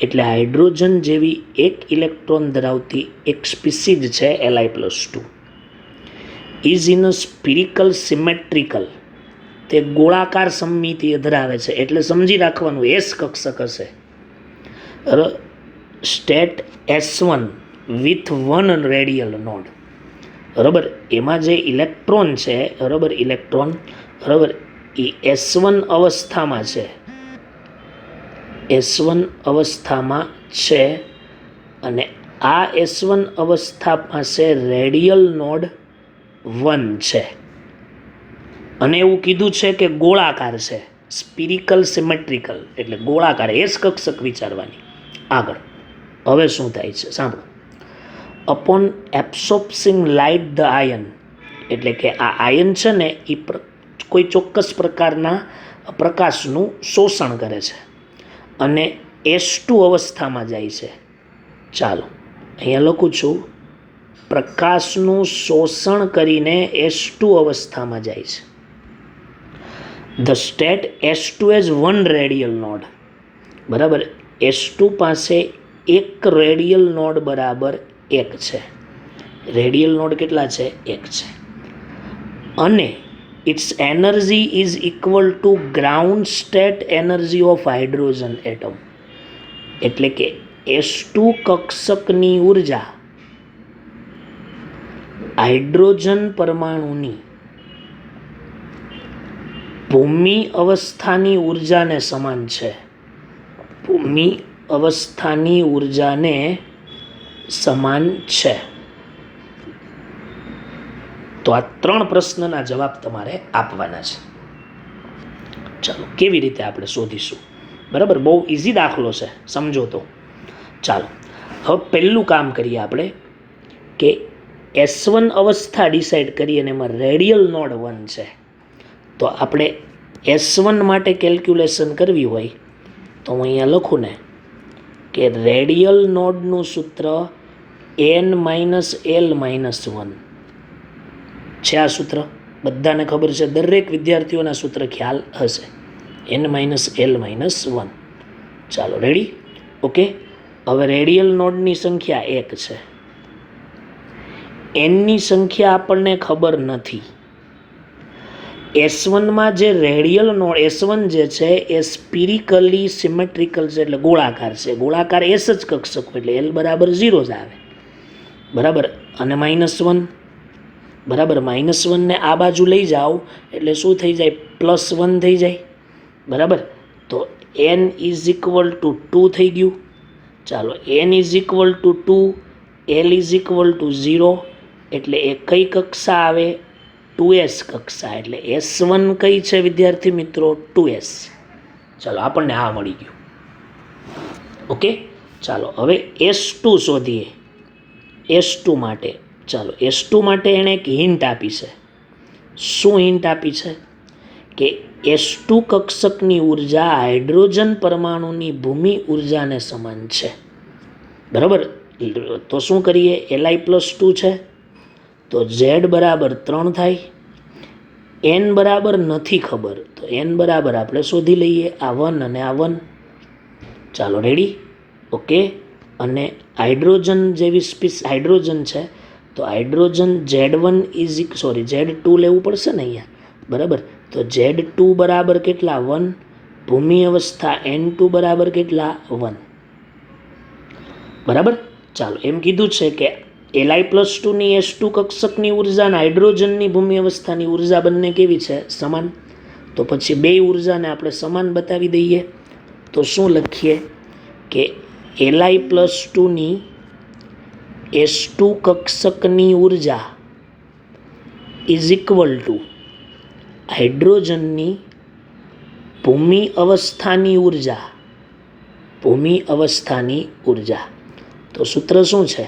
એટલે હાઇડ્રોજન જેવી એક ઇલેક્ટ્રોન ધરાવતી એક સ્પીસીઝ છે Li+2, is in a spherical symmetrical, તે ગોળાકાર સમમિતિ ધરાવે છે. એટલે સમજી રાખવાનું, એસ કક્ષક હશે. State S1 with 1 radial node. બરાબર, એમાં જે ઇલેક્ટ્રોન છે, બરાબર, ઇલેક્ટ્રોન, બરાબર, એ S1 અવસ્થામાં છે, S1 અવસ્થામાં છે. અને આ S1 અવસ્થા પાસે રેડિયલ નોડ 1 છે. અને એવું કીધું છે કે ગોળાકાર છે, સ્પિરિકલ સિમેટ્રિકલ, એટલે ગોળાકાર, એસ કક્ષક વિચારવાની. આગળ હવે શું થાય છે સાંભળો. Upon absorbing light the ion, એટલે કે આ આયન છે ને એ કોઈ ચોક્કસ પ્રકારના પ્રકાશનું શોષણ કરે છે અને S2 અવસ્થામાં જાય છે. ચાલો અહીંયા લખું છું પ્રકાશનું શોષણ કરીને S2 અવસ્થામાં જાય છે. The state S2 as one radial node. બરાબર, S2 પાસે એક રેડિયલ નોડ બરાબર 1 છે. રેડિયલ નોડ કેટલા છે? 1 છે. અને it's energy is equal to ground state energy of hydrogen atom. એટલે કે S2 કક્ષકની ઉર્જા હાઇડ્રોજન પરમાણુની ભૂમિ અવસ્થાની ઉર્જાને સમાન છે. ભૂમિ અવસ્થાની ઉર્જાને સમાન છે. તો આ 3 પ્રશ્નના જવાબ તમારે આપવાના છે. ચાલો, કેવી રીતે આપણે શોધીશું? બરાબર, બહુ ઇઝી દાખલો છે, સમજો તો. ચાલો, હવે પહેલું કામ કરીએ આપણે કે S1 અવસ્થા ડિસાઈડ કરીએ અને એમાં રેડિયલ નોડ 1 છે. તો આપણે S1 માટે કેલ્ક્યુલેશન કરવી હોય તો હું અહીંયા લખું ને કે રેડિયલ નોડનું સૂત્ર n-l-1 છે. આ સૂત્ર બધાને ખબર છે, દરેક વિદ્યાર્થીઓના સૂત્ર ખ્યાલ હશે. n-l-1. ચાલો, રેડી? ઓકે. હવે રેડિયલ નોડની સંખ્યા 1 છે. એનની સંખ્યા આપણને ખબર નથી. S1માં જે રેડિયલ નોડ S1 જે છે એ સ્પિરિકલી સિમેટ્રિકલ છે, એટલે ગોળાકાર છે. ગોળાકાર S જ કક્ષક એટલે L બરાબર 0 જ આવે. બરાબર. અને -1. બરાબર, -1 ને આ બાજુ લઈ જાઓ એટલે શું થઈ જાય? +1 થઈ જાય. બરાબર, તો n ઇઝ ઇક્વલ ટુ 2 થઈ ગયું. ચાલો, n is equal two 2, L is equal two 0, એટલે એ કઈ કક્ષા આવે? 2s કક્ષા. એટલે S1 કઈ છે વિદ્યાર્થી મિત્રો? 2s. ચાલો, આપણને આ મળી ગયું. ઓકે. ચાલો, હવે S2 શોધીએ. S2 માટે ચાલો, S2 માટે એણે એક હિન્ટ આપી છે. શું હિન્ટ આપી છે? કે S2 કક્ષકની ઉર્જા હાઇડ્રોજન પરમાણુની ભૂમિ ઉર્જાને સમાન છે. બરાબર, તો શું કરીએ? Li+2 છે તો Z બરાબર 3 થાય. n બરાબર નથી ખબર, તો n બરાબર આપણે શોધી લઈએ. આ 1 અને આ 1. ચાલો, રેડી? ઓકે. અને હાઇડ્રોજન જેવી હાઇડ્રોજન છે તો હાઇડ્રોજન Z2 લેવું પડશે ને અહીંયા. બરાબર, તો Z2 બરાબર કેટલા? 1. ભૂમિ અવસ્થા N2 બરાબર કેટલા? 1. બરાબર. ચાલો, એમ કીધું છે કે Li+2 ની S2 કક્ષકની ઉર્જા અને હાઇડ્રોજનની ભૂમિ અવસ્થાની ઉર્જા બંને કેવી છે? સમાન. તો પછી બે ઉર્જાને આપણે સમાન બતાવી દઈએ. તો શું લખીએ? કે Li+2 ની S2 કક્ષકની ઉર્જા ઇઝ ઇક્વલ ટુ હાઇડ્રોજનની ભૂમિ અવસ્થાની ઉર્જા. ભૂમિ અવસ્થાની ઉર્જા. તો સૂત્ર શું છે?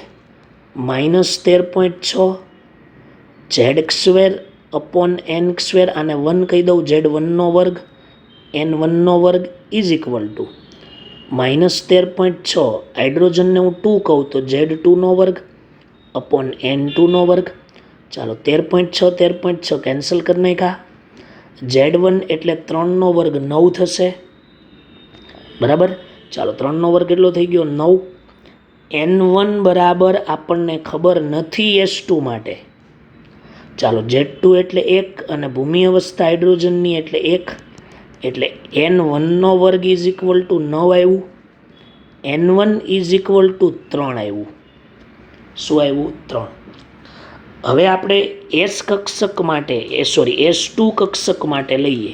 -13.6 Z² અને 1 કહી દઉં, Z1² N1² is equal two -13.6. હાઇડ્રોજનને હું 2 કહું તો Z2² N2². ચાલો, 13.6 કેન્સલ કરી નાખ્યા. Z1 એટલે 3² 9 થશે. બરાબર. ચાલો, 3² કેટલો થઈ ગયો? 9. N1 બરાબર આપણને ખબર નથી S2 માટે. ચાલો, Z2 એટલે 1 અને ભૂમિ અવસ્થા હાઇડ્રોજનની એટલે 1, એટલે N1² ઇઝ ઇક્વલ ટુ 9 આવ્યું. N1 ઇઝ ઇક્વલ ટુ 3 આવ્યું. શું આવ્યું? 3. હવે આપણે S2 કક્ષક માટે લઈએ.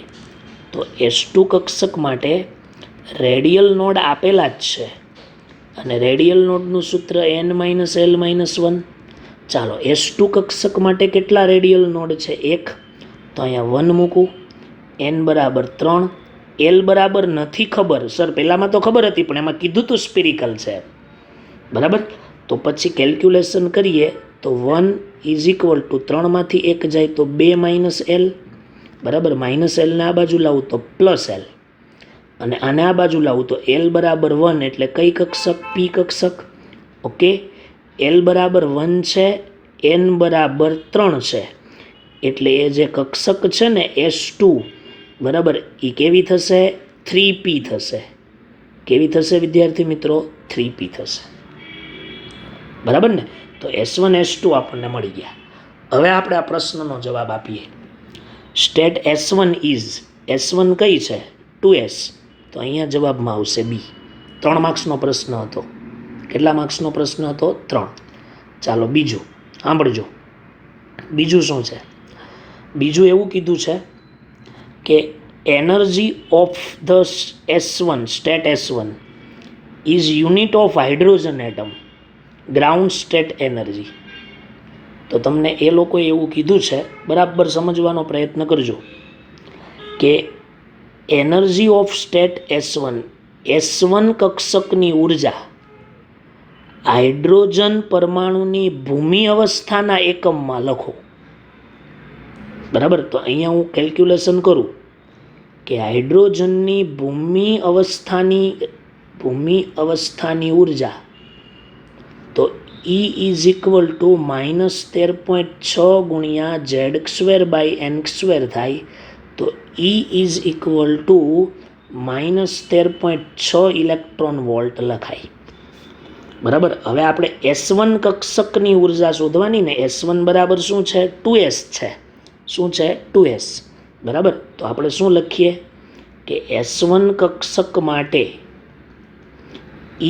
તો S2 કક્ષક માટે રેડિયલ નોડ આપેલા જ છે અને રેડિયલ નોડનું સૂત્ર n-l-1. ચાલો, S2 કક્ષક માટે કેટલા રેડિયલ નોડ છે? 1. તો અહીંયા 1 મૂકું. n બરાબર 3. L બરાબર નથી ખબર. સર, પહેલામાં તો ખબર હતી પણ એમાં કીધું તું સ્પિરિકલ છે. બરાબર, તો પછી કેલ્ક્યુલેશન કરીએ તો 1 ઇઝ ઇક્વલ ટુ 3માંથી 1 જાય તો 2 - L. બરાબર, -L ને આ બાજુ લાવું તો +L અને આને આ બાજુ લાવું તો L બરાબર 1, એટલે કઈ કક્ષક? P કક્ષક. ઓકે. L બરાબર 1 છે, N બરાબર 3 છે, એટલે એ જે કક્ષક છે ને S2 બરાબર એ કેવી થશે? 3p થશે. કેવી થશે વિદ્યાર્થી મિત્રો? 3p થશે. બરાબર ને? તો S1 S2 આપણને મળી ગયા. હવે આપણે આ પ્રશ્નનો જવાબ આપીએ. સ્ટેટ S1 ઇઝ, S1 કઈ છે? 2s. તો અહીંયા જવાબમાં આવશે B. 3 માર્ક્સનો પ્રશ્ન હતો. કેટલા માર્ક્સનો પ્રશ્ન હતો? 3. ચાલો બીજું સાંભળજો. બીજું શું છે? બીજું એવું કીધું છે કે energy of the S1, state S1 is unit of hydrogen atom, ground state energy. તો તમને એ લોકોએ એવું કીધું છે, બરાબર સમજવાનો પ્રયત્ન કરજો કે energy of state S1, S1 કક્ષકની ઉર્જા હાઇડ્રોજન પરમાણુની ભૂમિ અવસ્થાના એકમમાં લખો. બરાબર? તો અહીંયા હું કેલ્ક્યુલેશન કરું કે હાઇડ્રોજનની ભૂમિ અવસ્થાની ઉર્જા તો E ઇઝ ઇક્વલ ટુ -13.6 ગુણ્યા Z²/n² થાય. તો E is equal two -13.6 electron volt લખાય. બરાબર? હવે આપણે S1 કક્ષકની ઉર્જા શોધવાની ને. S1 બરાબર શું છે? 2s છે. શું છે? 2s. બરાબર? તો આપણે શું લખીએ કે S1 કક્ષક માટે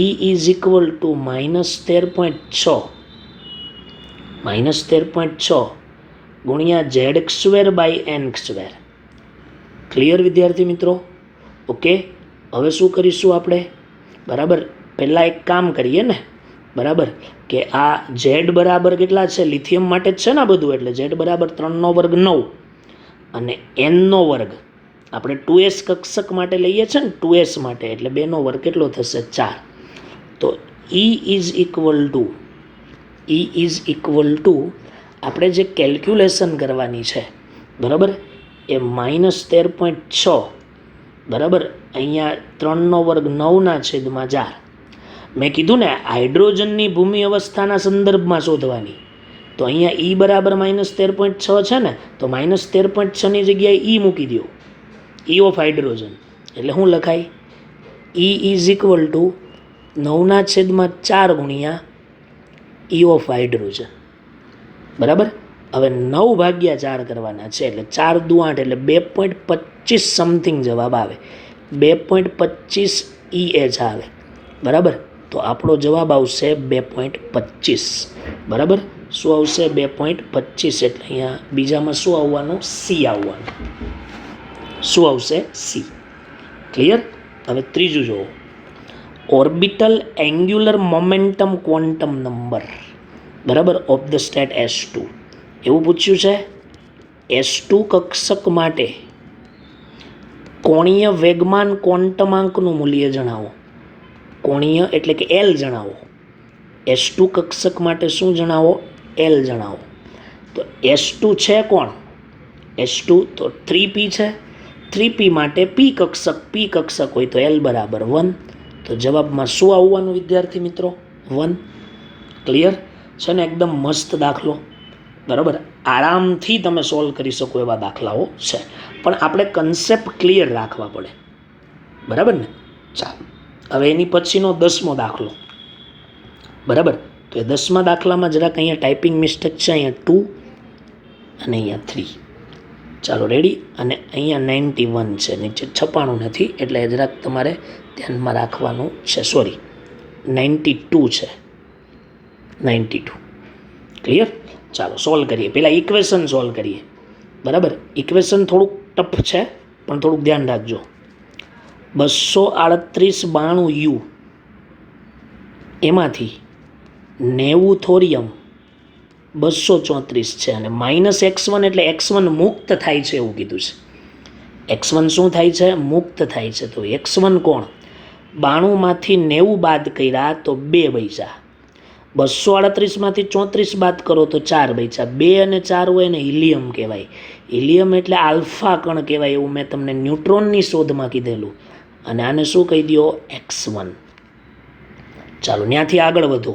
E ઇઝ ઇક્વલ ટુ -13.6 ગુણ્યા Z²/n². ક્લિયર વિદ્યાર્થી મિત્રો? ઓકે. હવે શું કરીશું આપણે? બરાબર, પહેલાં એક કામ કરીએ ને. બરાબર, કે આ Z બરાબર કેટલા છે? લિથિયમ માટે જ છે ને બધું. એટલે Z બરાબર 3 નો વર્ગ 9 અને n નો વર્ગ આપણે 2s કક્ષક માટે લઈએ છીએ ને, 2s માટે, એટલે 2 નો વર્ગ કેટલો થશે? 4. તો E ઇઝ ઇક્વલ ટુ આપણે જે કેલ્ક્યુલેશન કરવાની છે, બરાબર, એ -13.6 બરાબર, અહીંયા 3 નો વર્ગ 9/4. મેં કીધું ને હાઇડ્રોજનની ભૂમિ અવસ્થાના સંદર્ભમાં શોધવાની. તો અહીંયા E બરાબર -13.6 છે ને, તો -13.6 ની જગ્યાએ E મૂકી દો, E ઓફ હાઇડ્રોજન. એટલે શું લખાય? E ઇઝ ઇક્વલ ટુ 9/4 ગુણ્યા E ઓફ હાઇડ્રોજન. બરાબર? હવે 9/4 કરવાના છે, એટલે 4 દુ 8, એટલે 2.25 સમથિંગ જવાબ આવે. 2.25 EH આવે. બરાબર? તો આપણો જવાબ આવશે 2.25. બરાબર? શું આવશે? 2.25. એટલે અહીંયા બીજામાં શું આવવાનું? C આવવાનું. શું આવશે? C. ક્લિયર? હવે ત્રીજું જુઓ. Orbital angular momentum quantum number, બરાબર, ઓફ ધ સ્ટેટ S2. એવું પૂછ્યું છે. S2 કક્ષક માટે કોણીય વેગમાન ક્વોન્ટમાંકનું મૂલ્ય જણાવો. કોણીય એટલે કે L જણાવો. S2 કક્ષક માટે શું જણાવો? L જણાવો. તો S2 છે કોણ? S2 તો 3p છે. 3p માટે p કક્ષક હોય તો L બરાબર 1. તો જવાબમાં શું આવવાનું વિદ્યાર્થી મિત્રો? 1. ક્લિયર છે ને? એકદમ મસ્ત દાખલો. બરાબર, આરામથી તમે સોલ્વ કરી શકો એવા દાખલાઓ છે, પણ આપણે કન્સેપ્ટ ક્લિયર રાખવા પડે. બરાબર ને? ચાલો હવે એની પછીનો 10મો દાખલો. બરાબર, તો એ 10મા દાખલામાં જરાક અહીંયા ટાઈપિંગ મિસ્ટેક છે. અહીંયા 2 અને અહીંયા 3. ચાલો રેડી. અને અહીંયા 91 છે, નીચે 96 નથી, એટલે જરાક તમારે ધ્યાનમાં રાખવાનું છે. સોરી, 92 છે. 92. ક્લિયર? ચાલો સોલ્વ કરીએ. પહેલાં ઇક્વેશન સોલ્વ કરીએ. બરાબર, ઇક્વેશન થોડુંક ટફ છે, પણ થોડુંક ધ્યાન રાખજો. 238 U એમાંથી 90 થોરિયમ 234 છે, અને -x1 એટલે x1 મુક્ત થાય છે એવું કીધું છે. x1 શું થાય છે? મુક્ત થાય છે. તો x1 કોણ? 92માંથી 90 બાદ કર્યા તો 2 બચ્યા. 238માંથી 34 બાદ કરો તો 4 બચ્યા. 2 અને 4 હોય ને હિલિયમ કહેવાય. હિલિયમ એટલે આલ્ફા કણ કહેવાય, એવું મેં તમને ન્યુટ્રોનની શોધમાં કીધેલું. અને આને શું કહી દો? x1. ચાલો ત્યાંથી આગળ વધો.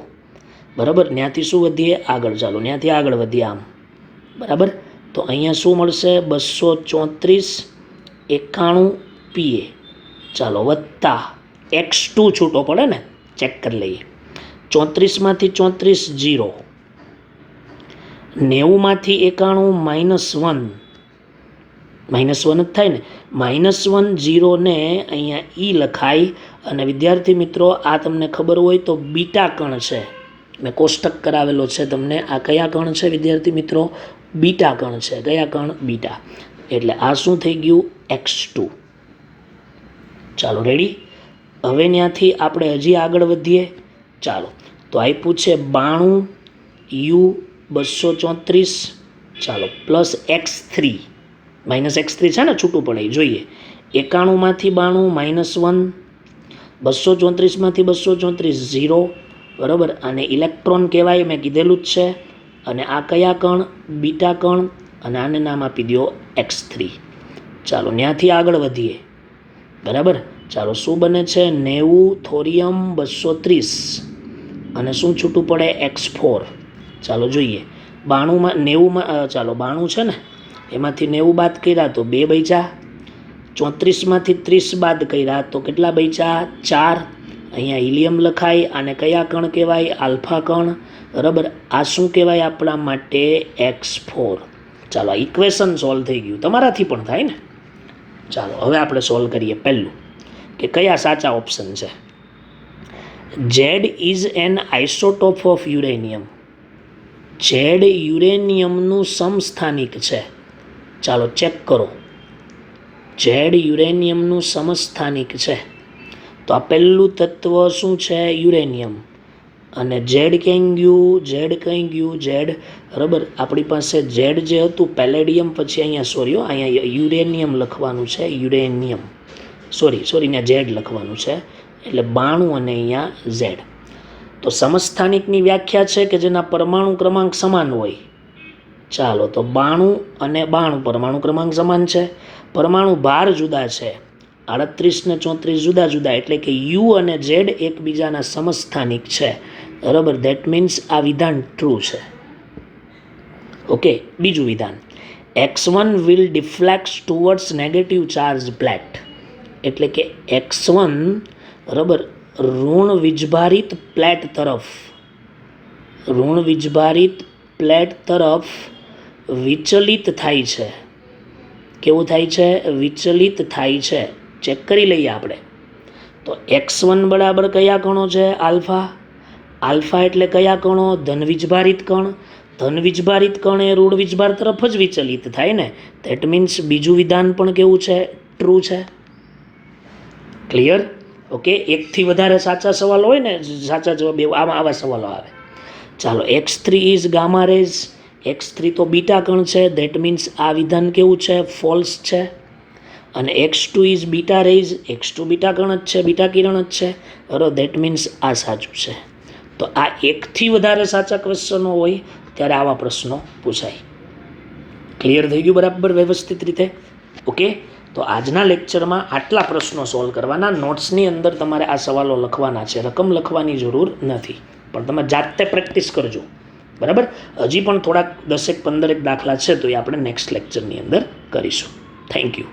બરાબર. ત્યાંથી શું વધીએ? આગળ. ચાલો ત્યાંથી આગળ વધીએ આમ, બરાબર. તો અહીંયા શું મળશે? 234 91 પીએ. ચાલો વત્તા x2 છૂટો પડે ને, ચેક કરી લઈએ. 34માંથી 34 0, 90માંથી 91 -1 જ થાય ને. -1 0 ને અહીંયા ઈ લખાય. અને વિદ્યાર્થી મિત્રો, આ તમને ખબર હોય તો બીટા કણ છે, મેં કોષ્ટક કરાવેલો છે તમને. આ કયા કણ છે વિદ્યાર્થી મિત્રો? બીટા કણ છે. કયા કણ? બીટા. એટલે આ શું થઈ ગયું? x2. ચાલો રેડી. હવે ત્યાંથી આપણે હજી આગળ વધીએ. ચાલો, તો આપ્યું છે 92 u 234. ચાલો પ્લસ x3, -x3 છે ને, છૂટું પડે જોઈએ. 91માંથી 92 -1, 234માંથી 234 0, બરાબર. અને ઇલેક્ટ્રોન કહેવાય, મેં કીધેલું જ છે. અને આ કયા કણ? બીટા કણ. અને આને નામ આપી દો x3. ચાલો ત્યાંથી આગળ વધીએ, બરાબર. ચાલો શું બને છે? 90 થોરિયમ 230 અને શું છૂટું પડે? x4. ચાલો જોઈએ. 92માં 90માં, ચાલો 92 છે ને, એમાંથી 90 બાદ કર્યા તો 2 બચ્યા. 34માંથી 30 બાદ કર્યા તો કેટલા બચ્યા? 4. અહીંયા હિલિયમ લખાય. આને કયા કણ કહેવાય? આલ્ફા કણ, બરાબર. આ શું કહેવાય આપણા માટે? x4. ચાલો આ ઇક્વેશન સોલ્વ થઈ ગયું. તમારાથી પણ થાય ને. ચાલો હવે આપણે સોલ્વ કરીએ. પહેલું કે કયા સાચા ઓપ્શન છે. Z is an isotope of uranium. Z યુરેનિયમનું સમસ્થાનિક છે. ચાલો ચેક કરો. Z યુરેનિયમનું સમસ્થાનિક છે. તો આ પહેલું તત્વ શું છે? યુરેનિયમ. અને Z ક્યાં ગયું? Z કઈ ગયું? Z, બરાબર. આપણી પાસે Z જે હતું પેલેડિયમ, પછી અહીંયા અહીંયા યુરેનિયમ લખવાનું છે. યુરેનિયમ, સોરી ત્યાં Z લખવાનું છે. એટલે 92 અને અહીંયા Z. તો સમસ્થાનિકની વ્યાખ્યા છે કે જેના પરમાણુ ક્રમાંક સમાન હોય. ચાલો તો 92 અને 92 પરમાણુ ક્રમાંક સમાન છે. પરમાણુ ભાર જુદા છે, 38 ને 34 જુદા જુદા. એટલે કે U અને Z એકબીજાના સમસ્થાનિક છે, બરાબર. ધેટ મીન્સ આ વિધાન ટ્રુ છે. ઓકે. બીજું વિધાન, x1 will deflect towards negative charge plate. એટલે કે x1, બરાબર, ઋણ વીજભારિત પ્લેટ તરફ વિચલિત થાય છે. કેવું થાય છે? વિચલિત થાય છે. ચેક કરી લઈએ આપણે. તો x1 બરાબર કયા કણો છે? આલ્ફા. આલ્ફા એટલે કયા કણો? ધન વીજભારિત કણ. ધન વીજભારિત કણ એ ઋણ વીજભાર તરફ જ વિચલિત થાય ને. ધેટ મીન્સ બીજું વિધાન પણ કેવું છે? ટ્રુ છે. ક્લિયર? ઓકે. એકથી વધારે સાચા સવાલો હોય ને, સાચા જવાબ આવા સવાલો આવે. ચાલો, x3 is gamma rays. x3 તો બીટા કણ છે. ધેટ મીન્સ આ વિધાન કેવું છે? ફોલ્સ છે. અને x2 is beta rays. x2 beta કણ જ છે, બીટા કિરણ જ છે, બરાબર. ધેટ મીન્સ આ સાચું છે. તો આ એકથી વધારે સાચા ક્વેશ્ચનો હોય ત્યારે આવા પ્રશ્નો પૂછાય. ક્લિયર થઈ ગયું? બરાબર વ્યવસ્થિત રીતે. ઓકે. તો આજના લેક્ચરમાં આટલા પ્રશ્નો સોલ્વ કરવાના. નોટ્સની અંદર તમારે આ સવાલો લખવાના છે. રકમ લખવાની જરૂર નથી, પણ તમે જાતે પ્રેક્ટિસ કરજો, બરાબર. હજી પણ થોડાક 10-15 દાખલા છે, તો એ આપણે નેક્સ્ટ લેક્ચરની અંદર કરીશું. Thank you.